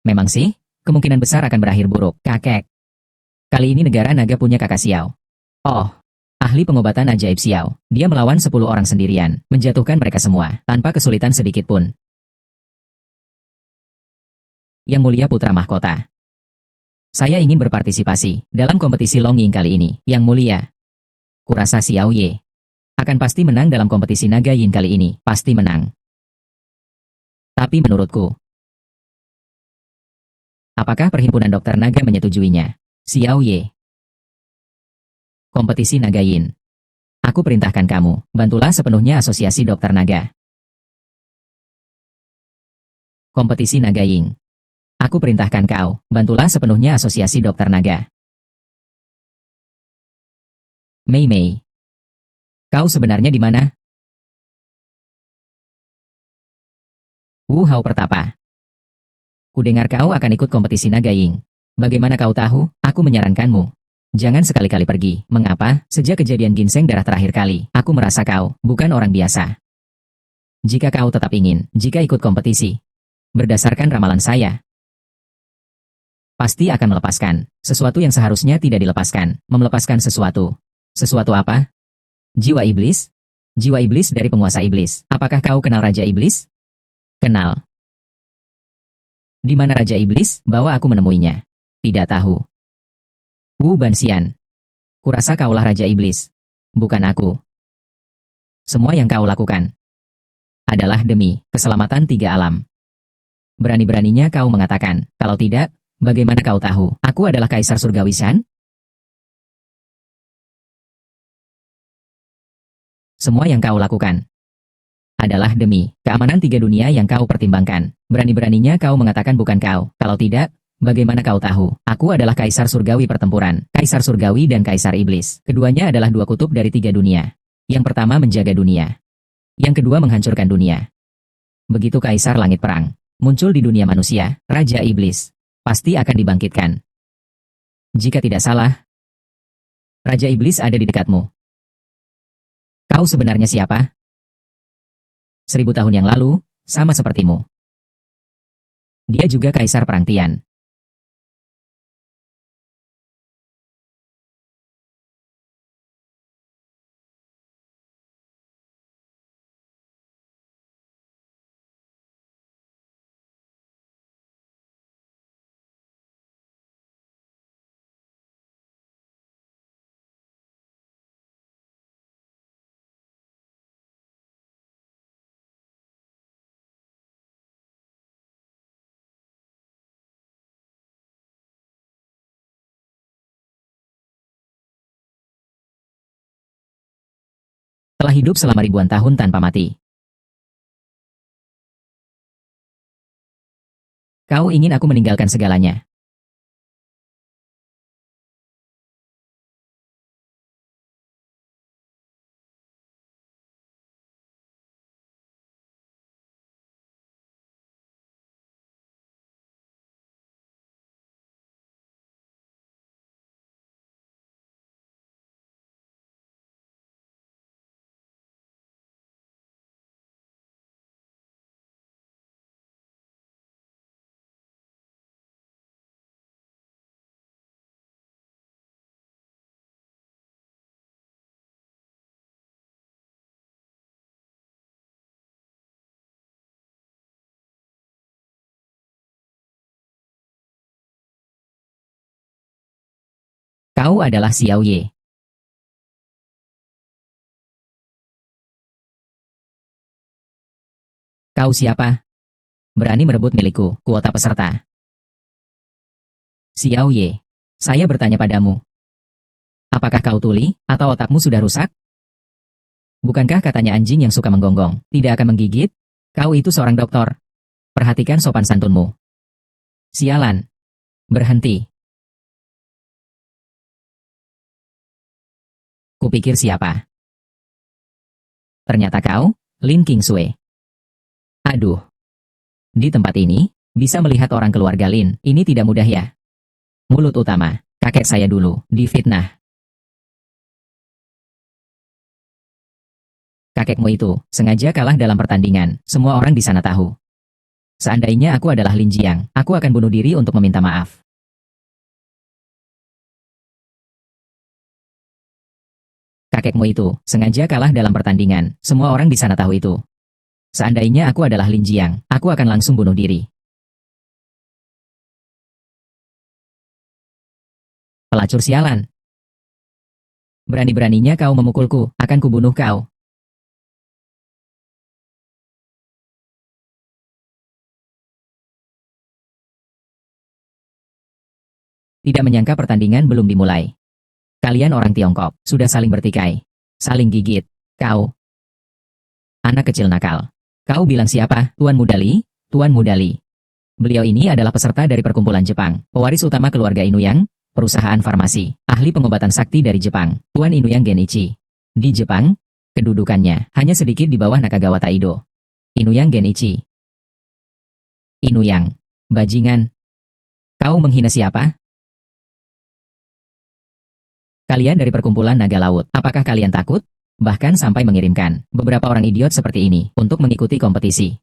memang sih, kemungkinan besar akan berakhir buruk, kakek. Kali ini negara naga punya kakak Xiao. Oh, ahli pengobatan ajaib Xiao. Dia melawan 10 orang sendirian, menjatuhkan mereka semua, tanpa kesulitan sedikit pun. Yang mulia putra mahkota. Saya ingin berpartisipasi dalam kompetisi Longying kali ini, Yang mulia. Kurasa Xiao Ye akan pasti menang dalam kompetisi naga Yin kali ini, pasti menang. Tapi menurutku, apakah perhimpunan dokter naga menyetujuinya? Xiao Ye. Kompetisi naga Yin. Aku perintahkan kamu, bantulah sepenuhnya asosiasi dokter naga. Kompetisi naga Yin. Aku perintahkan kau, bantulah sepenuhnya asosiasi dokter naga. Mei Mei. Kau sebenarnya di mana? Wu Hao Pertapa. Kudengar kau akan ikut kompetisi naga Ying. Bagaimana kau tahu? Aku menyarankanmu. Jangan sekali-kali pergi. Mengapa? Sejak kejadian ginseng darah terakhir kali, aku merasa kau bukan orang biasa. Jika kau tetap ingin, jika ikut kompetisi, berdasarkan ramalan saya, pasti akan melepaskan sesuatu yang seharusnya tidak dilepaskan. Melepaskan sesuatu. Sesuatu apa? Jiwa iblis? Jiwa iblis dari penguasa iblis. Apakah kau kenal Raja Iblis? Kenal. Di mana Raja Iblis? Bawa aku menemuinya. Tidak tahu. Wu Banxian. Kurasa kaulah Raja Iblis. Bukan aku. Semua yang kau lakukan adalah demi keselamatan tiga alam. Berani-beraninya kau mengatakan, kalau tidak, bagaimana kau tahu aku adalah Kaisar Surgawi Shan? Semua yang kau lakukan adalah demi keamanan tiga dunia yang kau pertimbangkan. Berani-beraninya kau mengatakan bukan kau. Kalau tidak, bagaimana kau tahu? Aku adalah Kaisar Surgawi Pertempuran, Kaisar Surgawi dan Kaisar Iblis. Keduanya adalah dua kutub dari tiga dunia. Yang pertama menjaga dunia. Yang kedua menghancurkan dunia. Begitu Kaisar Langit Perang muncul di dunia manusia, Raja Iblis pasti akan dibangkitkan. Jika tidak salah, Raja Iblis ada di dekatmu. Kau sebenarnya siapa? 1000 tahun yang lalu, sama sepertimu. Dia juga Kaisar Perang Tian. telah hidup selama ribuan tahun tanpa mati. Kau ingin aku meninggalkan segalanya. Kau adalah Xiao Ye. Kau siapa? Berani merebut milikku, kuota peserta. Xiao Ye. Saya bertanya padamu. Apakah kau tuli, atau otakmu sudah rusak? Bukankah katanya anjing yang suka menggonggong, tidak akan menggigit? Kau itu seorang dokter. Perhatikan sopan santunmu. Sialan. Berhenti. Kupikir siapa? Ternyata kau, Lin Kingsue. Aduh. Di tempat ini, bisa melihat orang keluarga Lin, ini tidak mudah ya. Mulut utama, kakek saya dulu, difitnah. Kakekmu itu, sengaja kalah dalam pertandingan, semua orang di sana tahu. Seandainya aku adalah Lin Jiang, aku akan bunuh diri untuk meminta maaf. Kakekmu itu, sengaja kalah dalam pertandingan, semua orang di sana tahu itu. Seandainya aku adalah Lin Jiang, aku akan langsung bunuh diri. Pelacur sialan. Berani-beraninya kau memukulku, akan kubunuh kau. Tidak menyangka pertandingan belum dimulai. Kalian orang Tiongkok, sudah saling bertikai. Saling gigit. Kau, anak kecil nakal. Kau bilang siapa, Tuan Mudali? Tuan Mudali. Beliau ini adalah peserta dari perkumpulan Jepang, pewaris utama keluarga Inuyang, perusahaan farmasi, ahli pengobatan sakti dari Jepang, Tuan Inuyang Genichi. Di Jepang, kedudukannya hanya sedikit di bawah Nakagawa Taido. Inuyang Genichi. Inuyang. Bajingan. Kau menghina siapa? Kalian dari perkumpulan naga laut, apakah kalian takut? Bahkan sampai mengirimkan beberapa orang idiot seperti ini untuk mengikuti kompetisi.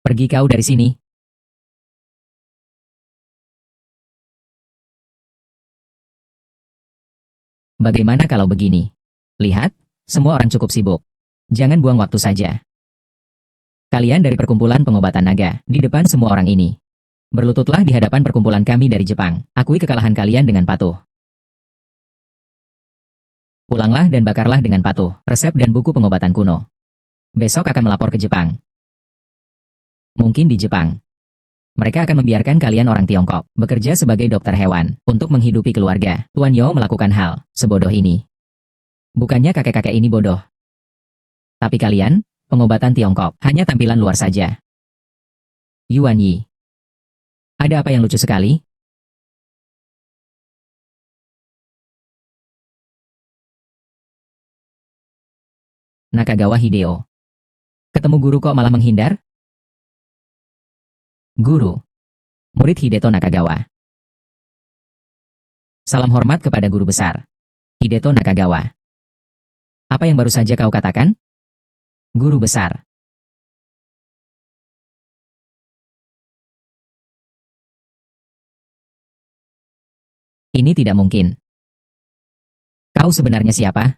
Pergi kau dari sini. Bagaimana kalau begini? Lihat, semua orang cukup sibuk. Jangan buang waktu saja. Kalian dari perkumpulan pengobatan naga, di depan semua orang ini. Berlututlah di hadapan perkumpulan kami dari Jepang. Akui kekalahan kalian dengan patuh. Pulanglah dan bakarlah dengan patuh resep dan buku pengobatan kuno. Besok akan melapor ke Jepang. Mungkin di Jepang. Mereka akan membiarkan kalian orang Tiongkok bekerja sebagai dokter hewan untuk menghidupi keluarga. Tuan Yo melakukan hal sebodoh ini. Bukannya kakek-kakek ini bodoh. Tapi kalian, pengobatan Tiongkok, hanya tampilan luar saja. Yuan Yi. Ada apa yang lucu sekali? Nakagawa Hideo. Ketemu guru kok malah menghindar? Guru. Murid Hideto Nakagawa. Salam hormat kepada guru besar. Hideto Nakagawa. Apa yang baru saja kau katakan? Guru besar. Ini tidak mungkin. Kau sebenarnya siapa?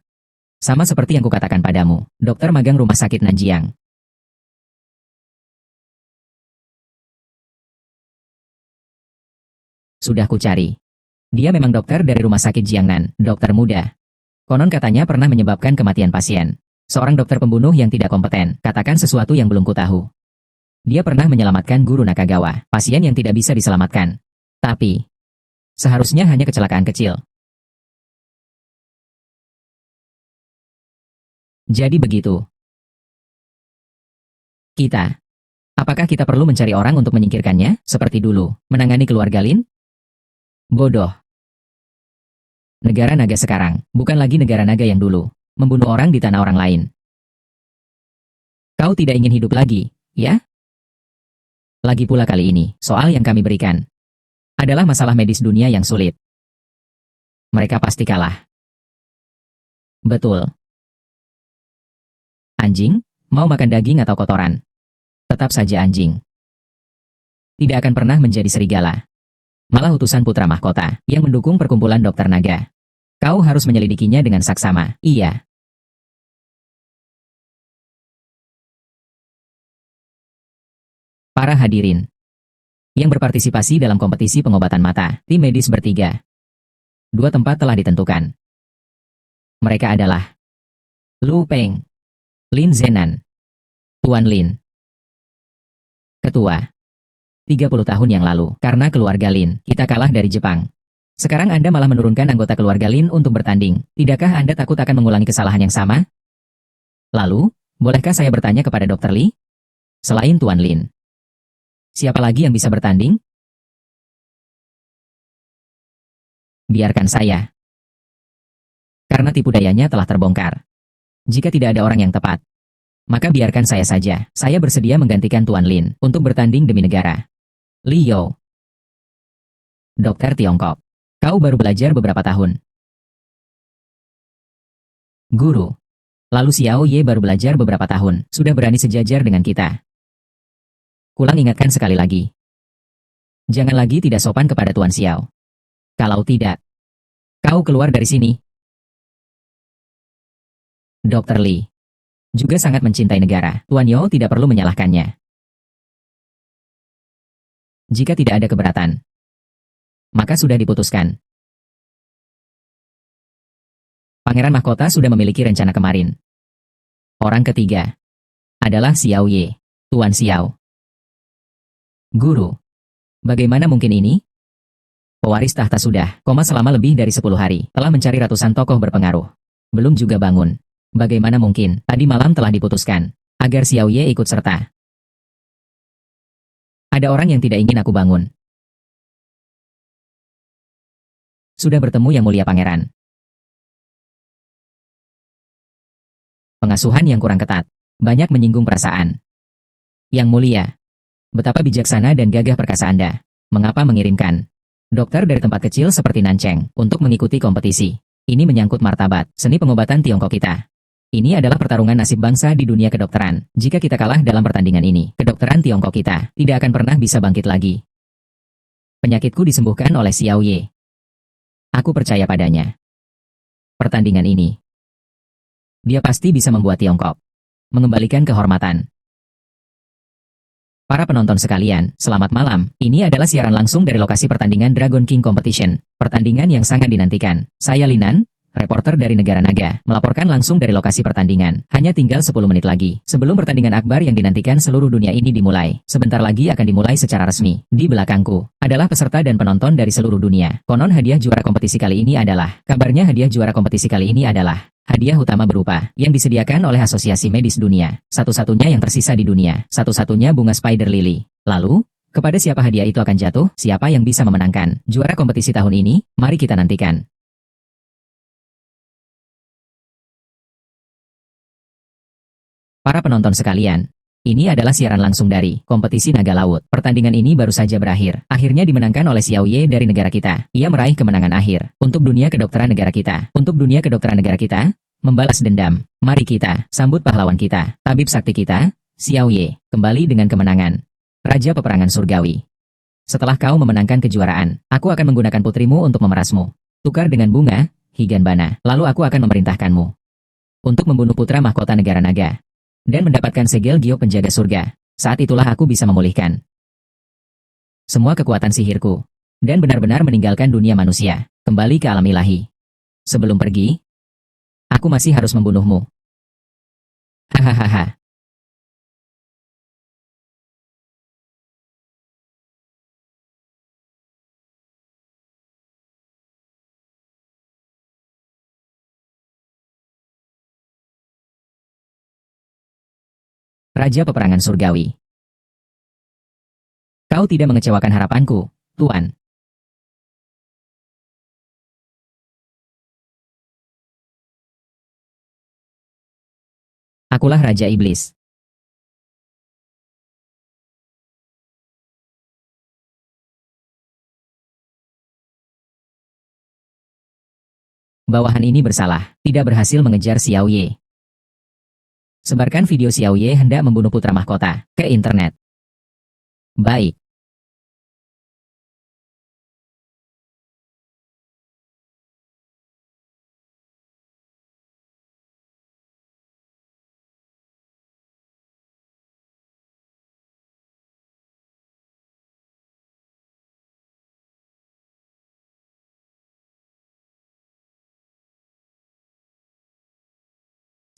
Sama seperti yang kukatakan padamu, dokter magang rumah sakit Nanjiang. Sudah kucari. Dia memang dokter dari rumah sakit Jiangnan, dokter muda. Konon katanya pernah menyebabkan kematian pasien. Seorang dokter pembunuh yang tidak kompeten, katakan sesuatu yang belum kutahu. Dia pernah menyelamatkan guru Nakagawa, pasien yang tidak bisa diselamatkan. Tapi, seharusnya hanya kecelakaan kecil. Jadi begitu. Apakah kita perlu mencari orang untuk menyingkirkannya, seperti dulu, menangani keluarga Lin? Bodoh. Negara naga sekarang, bukan lagi negara naga yang dulu, membunuh orang di tanah orang lain. Kau tidak ingin hidup lagi, ya? Lagi pula kali ini, soal yang kami berikan adalah masalah medis dunia yang sulit. Mereka pasti kalah. Betul. Anjing, mau makan daging atau kotoran? Tetap saja anjing. Tidak akan pernah menjadi serigala. Malah utusan putra mahkota yang mendukung perkumpulan dokter naga. Kau harus menyelidikinya dengan saksama. Iya. Para hadirin yang berpartisipasi dalam kompetisi pengobatan mata, tim medis bertiga. 2 tempat telah ditentukan. Mereka adalah Lu Peng, Lin Zenan, Tuan Lin. Ketua. 30 tahun yang lalu, karena keluarga Lin, kita kalah dari Jepang. Sekarang Anda malah menurunkan anggota keluarga Lin untuk bertanding. Tidakkah Anda takut akan mengulangi kesalahan yang sama? Lalu, bolehkah saya bertanya kepada Dr. Lee? Selain Tuan Lin, siapa lagi yang bisa bertanding? Biarkan saya. Karena tipu dayanya telah terbongkar. Jika tidak ada orang yang tepat, maka biarkan saya saja. Saya bersedia menggantikan Tuan Lin untuk bertanding demi negara. Liu. Dokter Tiongkok. Kau baru belajar beberapa tahun. Guru. Lalu Xiao Ye baru belajar beberapa tahun, sudah berani sejajar dengan kita. Kulang ingatkan sekali lagi. Jangan lagi tidak sopan kepada Tuan Xiao. Kalau tidak, kau keluar dari sini. Dr. Lee juga sangat mencintai negara. Tuan Yo tidak perlu menyalahkannya. Jika tidak ada keberatan, maka sudah diputuskan. Pangeran Mahkota sudah memiliki rencana kemarin. Orang ketiga adalah Xiao Ye, Tuan Xiao. Guru, bagaimana mungkin ini? Pewaris tahta sudah koma selama lebih dari 10 hari, telah mencari ratusan tokoh berpengaruh. Belum juga bangun. Bagaimana mungkin, tadi malam telah diputuskan, agar Xiao Ye ikut serta. Ada orang yang tidak ingin aku bangun. Sudah bertemu Yang Mulia Pangeran. Pengasuhan yang kurang ketat, banyak menyinggung perasaan. Yang Mulia, betapa bijaksana dan gagah perkasa Anda. Mengapa mengirimkan dokter dari tempat kecil seperti Nancheng untuk mengikuti kompetisi? Ini menyangkut martabat, seni pengobatan Tiongkok kita. Ini adalah pertarungan nasib bangsa di dunia kedokteran. Jika kita kalah dalam pertandingan ini, kedokteran kedokteran Tiongkok kita tidak akan pernah bisa bangkit lagi. Penyakitku disembuhkan oleh Xiao Ye. Aku percaya padanya. Pertandingan ini, dia pasti bisa membuat Tiongkok mengembalikan kehormatan. Para penonton sekalian, selamat malam. Ini adalah siaran langsung dari lokasi pertandingan Dragon King Competition. Pertandingan yang sangat dinantikan. Saya Linan, reporter dari negara Naga, melaporkan langsung dari lokasi pertandingan. Hanya tinggal 10 menit lagi sebelum pertandingan akbar yang dinantikan seluruh dunia ini dimulai. Sebentar lagi akan dimulai secara resmi. Di belakangku adalah peserta dan penonton dari seluruh dunia. Konon hadiah juara kompetisi kali ini adalah, kabarnya hadiah juara kompetisi kali ini adalah hadiah utama berupa yang disediakan oleh Asosiasi Medis Dunia, satu-satunya yang tersisa di dunia, satu-satunya bunga spider lily. Lalu, kepada siapa hadiah itu akan jatuh? Siapa yang bisa memenangkan juara kompetisi tahun ini? Mari kita nantikan. Para penonton sekalian, ini adalah siaran langsung dari kompetisi naga laut. Pertandingan ini baru saja berakhir. Akhirnya dimenangkan oleh Xiao Ye dari negara kita. Ia meraih kemenangan akhir untuk dunia kedokteran negara kita. Untuk dunia kedokteran negara kita, membalas dendam. Mari kita sambut pahlawan kita, tabib sakti kita, Xiao Ye, kembali dengan kemenangan. Raja peperangan surgawi. Setelah kau memenangkan kejuaraan, aku akan menggunakan putrimu untuk memerasmu. Tukar dengan bunga, Higanbana. Lalu aku akan memerintahkanmu untuk membunuh putra mahkota negara naga dan mendapatkan segel Gio penjaga surga. Saat itulah aku bisa memulihkan semua kekuatan sihirku dan benar-benar meninggalkan dunia manusia, kembali ke alam ilahi. Sebelum pergi, aku masih harus membunuhmu. Hahaha. Raja peperangan surgawi. Kau tidak mengecewakan harapanku, Tuan. Akulah Raja Iblis. Bawahan ini bersalah, tidak berhasil mengejar Xiao Ye. Sebarkan video Xiao Ye hendak membunuh putra mahkota ke internet. Baik.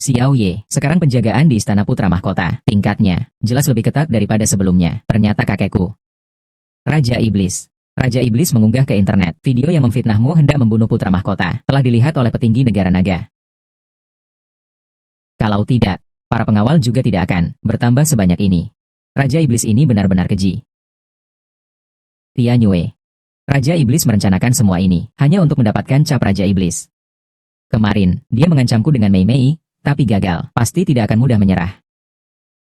Xiao Ye, sekarang penjagaan di Istana Putra Mahkota, tingkatnya, jelas lebih ketat daripada sebelumnya, ternyata kakekku. Raja Iblis. Raja Iblis mengunggah ke internet, video yang memfitnahmu hendak membunuh putra mahkota, telah dilihat oleh petinggi negara naga. Kalau tidak, para pengawal juga tidak akan bertambah sebanyak ini. Raja Iblis ini benar-benar keji. Tianyue. Raja Iblis merencanakan semua ini, hanya untuk mendapatkan cap Raja Iblis. Kemarin, dia mengancamku dengan Mei Mei, tapi gagal, pasti tidak akan mudah menyerah.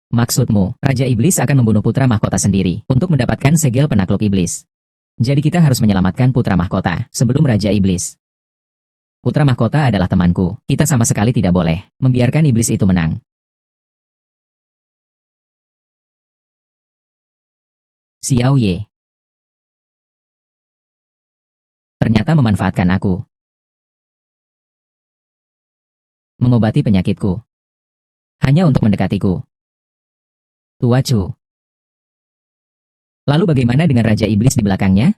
Maksudmu, Raja Iblis akan membunuh putra mahkota sendiri, untuk mendapatkan segel penakluk iblis. Jadi kita harus menyelamatkan putra mahkota, sebelum Raja Iblis. Putra mahkota adalah temanku, kita sama sekali tidak boleh membiarkan iblis itu menang. Xiao Ye ternyata memanfaatkan aku. Mengobati penyakitku. Hanya untuk mendekatiku. Tua Chu. Lalu bagaimana dengan Raja Iblis di belakangnya?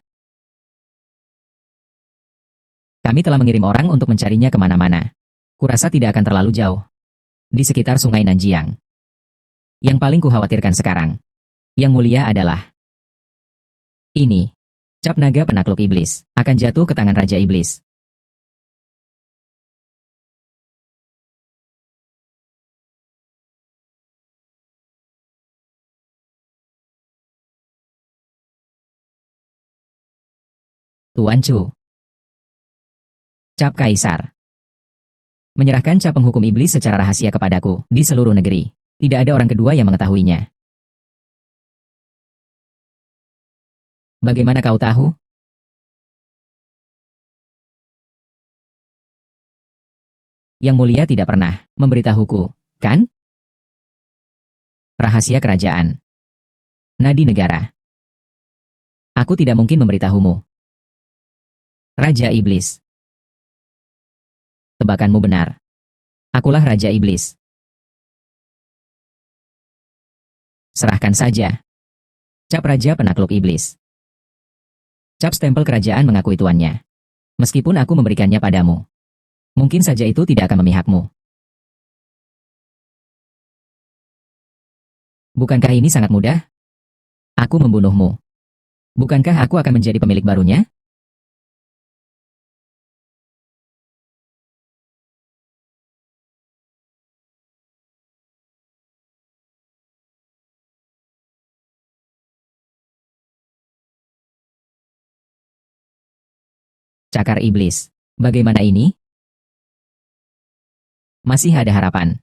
Kami telah mengirim orang untuk mencarinya kemana-mana. Kurasa tidak akan terlalu jauh. Di sekitar Sungai Nanjiang. Yang paling kukhawatirkan sekarang, yang mulia adalah ini. Cap naga penakluk iblis akan jatuh ke tangan Raja Iblis. Tuan Chu. Cap Kaisar. Menyerahkan cap penghukum iblis secara rahasia kepadaku di seluruh negeri. Tidak ada orang kedua yang mengetahuinya. Bagaimana kau tahu? Yang mulia tidak pernah memberitahuku, kan? Rahasia kerajaan. Nadi negara. Aku tidak mungkin memberitahumu. Raja Iblis. Tebakanmu benar. Akulah Raja Iblis. Serahkan saja. Cap Raja Penakluk Iblis. Cap stempel kerajaan mengakui tuannya. Meskipun aku memberikannya padamu. Mungkin saja itu tidak akan memihakmu. Bukankah ini sangat mudah? Aku membunuhmu. Bukankah aku akan menjadi pemilik barunya? Cakar Iblis. Bagaimana ini? Masih ada harapan.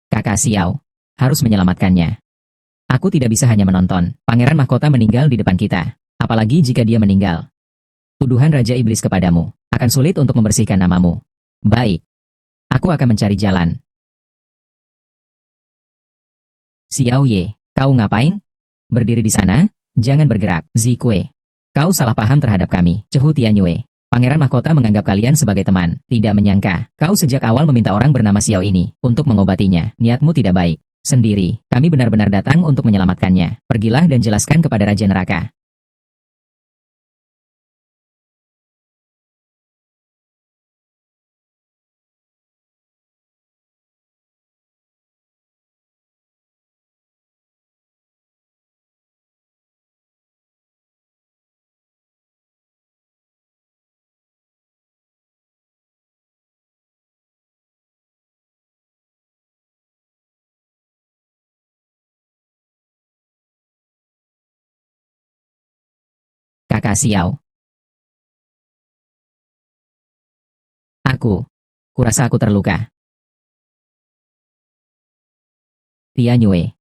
Kakak Xiao harus menyelamatkannya. Aku tidak bisa hanya menonton. Pangeran Mahkota meninggal di depan kita. Apalagi jika dia meninggal. Tuduhan Raja Iblis kepadamu akan sulit untuk membersihkan namamu. Baik. Aku akan mencari jalan. Xiao Ye, kau ngapain? Berdiri di sana? Jangan bergerak. Zikue. Kau salah paham terhadap kami. Cehu Tianyue. Pangeran Mahkota menganggap kalian sebagai teman. Tidak menyangka, kau sejak awal meminta orang bernama Xiao ini untuk mengobatinya. Niatmu tidak baik. Sendiri, kami benar-benar datang untuk menyelamatkannya. Pergilah dan jelaskan kepada Raja Neraka. Kakak Xiao. Kurasa aku terluka. Tianyue.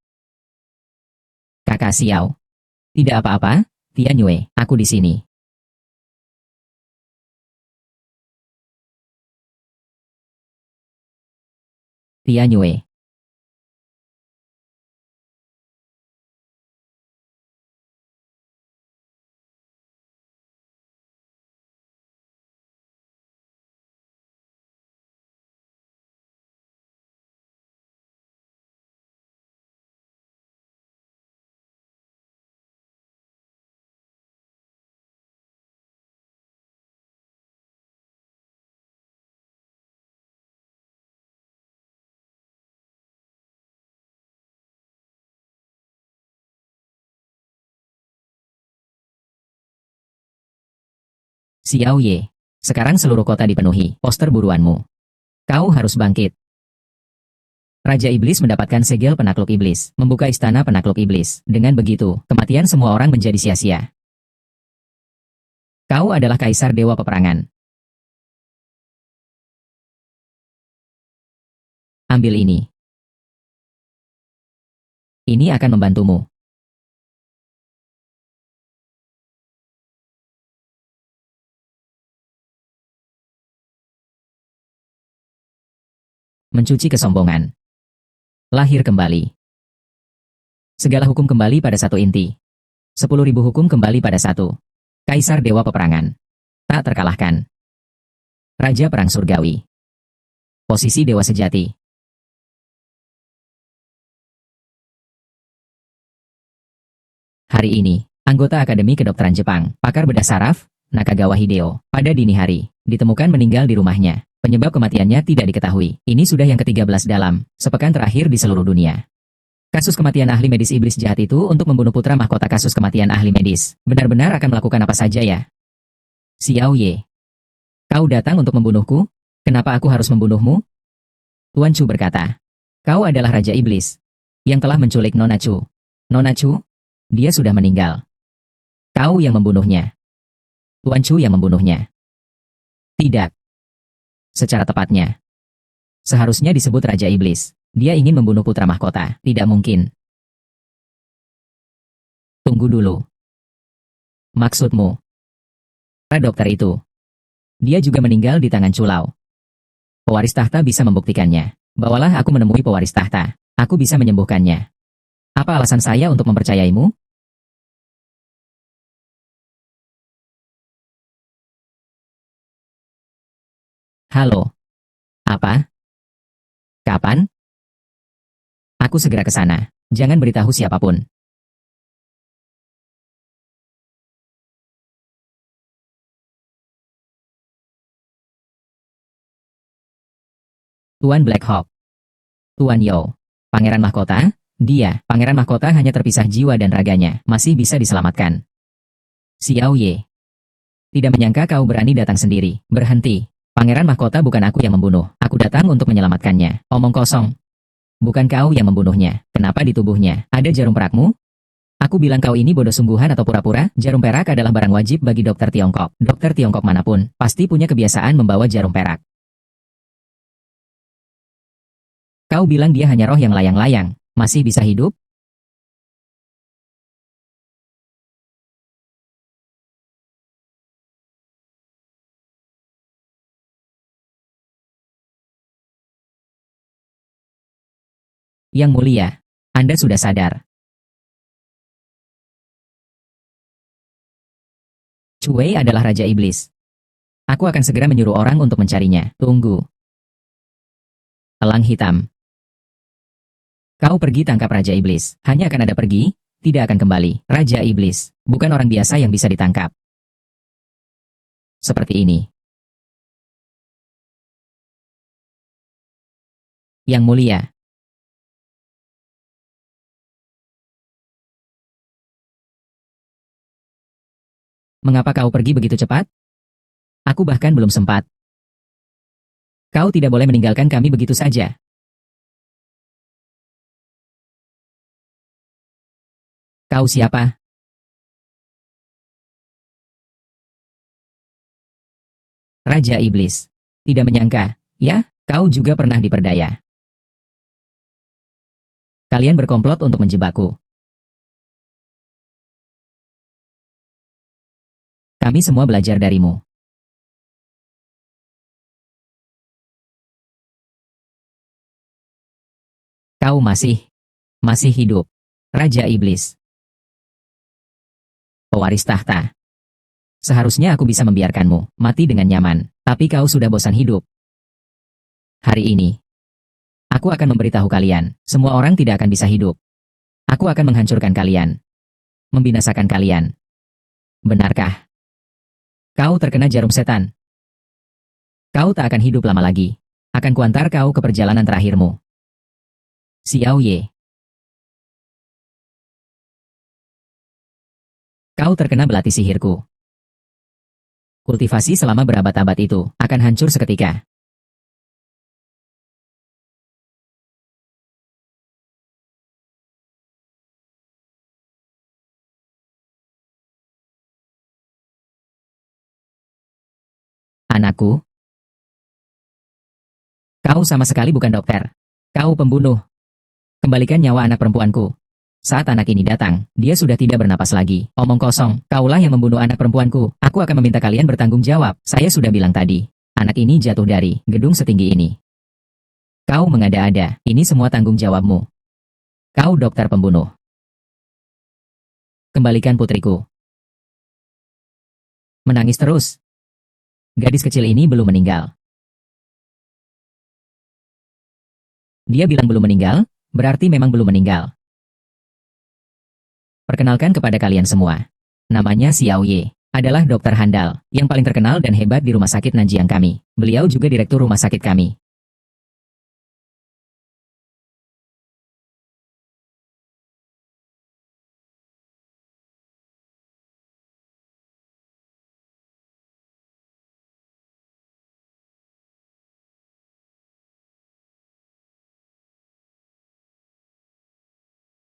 Kakak Xiao. Tidak apa-apa, Tianyue, aku di sini. Tianyue. Xiao Ye. Sekarang seluruh kota dipenuhi poster buruanmu. Kau harus bangkit. Raja Iblis mendapatkan segel penakluk iblis, membuka istana penakluk iblis. Dengan begitu, kematian semua orang menjadi sia-sia. Kau adalah kaisar dewa peperangan. Ambil ini. Ini akan membantumu. Mencuci kesombongan. Lahir kembali. Segala hukum kembali pada satu inti. 10.000 hukum kembali pada satu. Kaisar Dewa Peperangan. Tak terkalahkan. Raja Perang Surgawi. Posisi Dewa Sejati. Hari ini, anggota Akademi Kedokteran Jepang, pakar bedah saraf, Nakagawa Hideo, pada dini hari, ditemukan meninggal di rumahnya. Penyebab kematiannya tidak diketahui. Ini sudah yang ke-13 dalam sepekan terakhir di seluruh dunia. Kasus kematian ahli medis iblis jahat itu untuk membunuh putra mahkota kasus kematian ahli medis. Benar-benar akan melakukan apa saja ya? Xiao Ye. Kau datang untuk membunuhku? Kenapa aku harus membunuhmu? Tuan Chu berkata. Kau adalah Raja Iblis yang telah menculik Nona Chu. Nona Chu? Dia sudah meninggal. Kau yang membunuhnya. Tuan Chu yang membunuhnya. Tidak. Secara tepatnya, seharusnya disebut Raja Iblis. Dia ingin membunuh putra mahkota. Tidak mungkin. Tunggu dulu. Maksudmu? Para dokter itu. Dia juga meninggal di tangan Culau. Pewaris tahta bisa membuktikannya. Bawalah aku menemui pewaris tahta. Aku bisa menyembuhkannya. Apa alasan saya untuk mempercayaimu? Halo. Apa? Kapan? Aku segera ke sana. Jangan beritahu siapapun. Tuan Black Hawk. Tuan Yo. Pangeran Mahkota? Dia, Pangeran Mahkota hanya terpisah jiwa dan raganya, masih bisa diselamatkan. Xiao Ye. Tidak menyangka kau berani datang sendiri. Berhenti. Pangeran Mahkota bukan aku yang membunuh. Aku datang untuk menyelamatkannya. Omong kosong. Bukan kau yang membunuhnya. Kenapa di tubuhnya? Ada jarum perakmu? Aku bilang kau ini bodoh sungguhan atau pura-pura? Jarum perak adalah barang wajib bagi dokter Tiongkok. Dokter Tiongkok manapun, pasti punya kebiasaan membawa jarum perak. Kau bilang dia hanya roh yang layang-layang. Masih bisa hidup? Yang mulia, Anda sudah sadar. Cui adalah Raja Iblis. Aku akan segera menyuruh orang untuk mencarinya. Tunggu. Elang hitam. Kau pergi tangkap Raja Iblis. Hanya akan ada pergi, tidak akan kembali. Raja Iblis, bukan orang biasa yang bisa ditangkap. Seperti ini. Yang mulia. Mengapa kau pergi begitu cepat? Aku bahkan belum sempat. Kau tidak boleh meninggalkan kami begitu saja. Kau siapa? Raja Iblis. Tidak menyangka, ya, kau juga pernah diperdaya. Kalian berkomplot untuk menjebakku. Kami semua belajar darimu. Kau masih hidup. Raja Iblis. Pewaris tahta. Seharusnya aku bisa membiarkanmu mati dengan nyaman, tapi kau sudah bosan hidup. Hari ini, aku akan memberitahu kalian, semua orang tidak akan bisa hidup. Aku akan menghancurkan kalian. Membinasakan kalian. Benarkah? Kau terkena jarum setan. Kau tak akan hidup lama lagi. Akan kuantar kau ke perjalanan terakhirmu. Xiao Ye. Kau terkena belati sihirku. Kultivasi selama berabad-abad itu akan hancur seketika. Anakku, kau sama sekali bukan dokter. Kau pembunuh. Kembalikan nyawa anak perempuanku. Saat anak ini datang, dia sudah tidak bernapas lagi. Omong kosong, kaulah yang membunuh anak perempuanku. Aku akan meminta kalian bertanggung jawab. Saya sudah bilang tadi, anak ini jatuh dari gedung setinggi ini. Kau mengada-ada, ini semua tanggung jawabmu. Kau dokter pembunuh. Kembalikan putriku. Menangis terus. Gadis kecil ini belum meninggal. Dia bilang belum meninggal, berarti memang belum meninggal. Perkenalkan kepada kalian semua. Namanya Xiao Ye, adalah dokter handal, yang paling terkenal dan hebat di rumah sakit Nanjiang kami. Beliau juga direktur rumah sakit kami.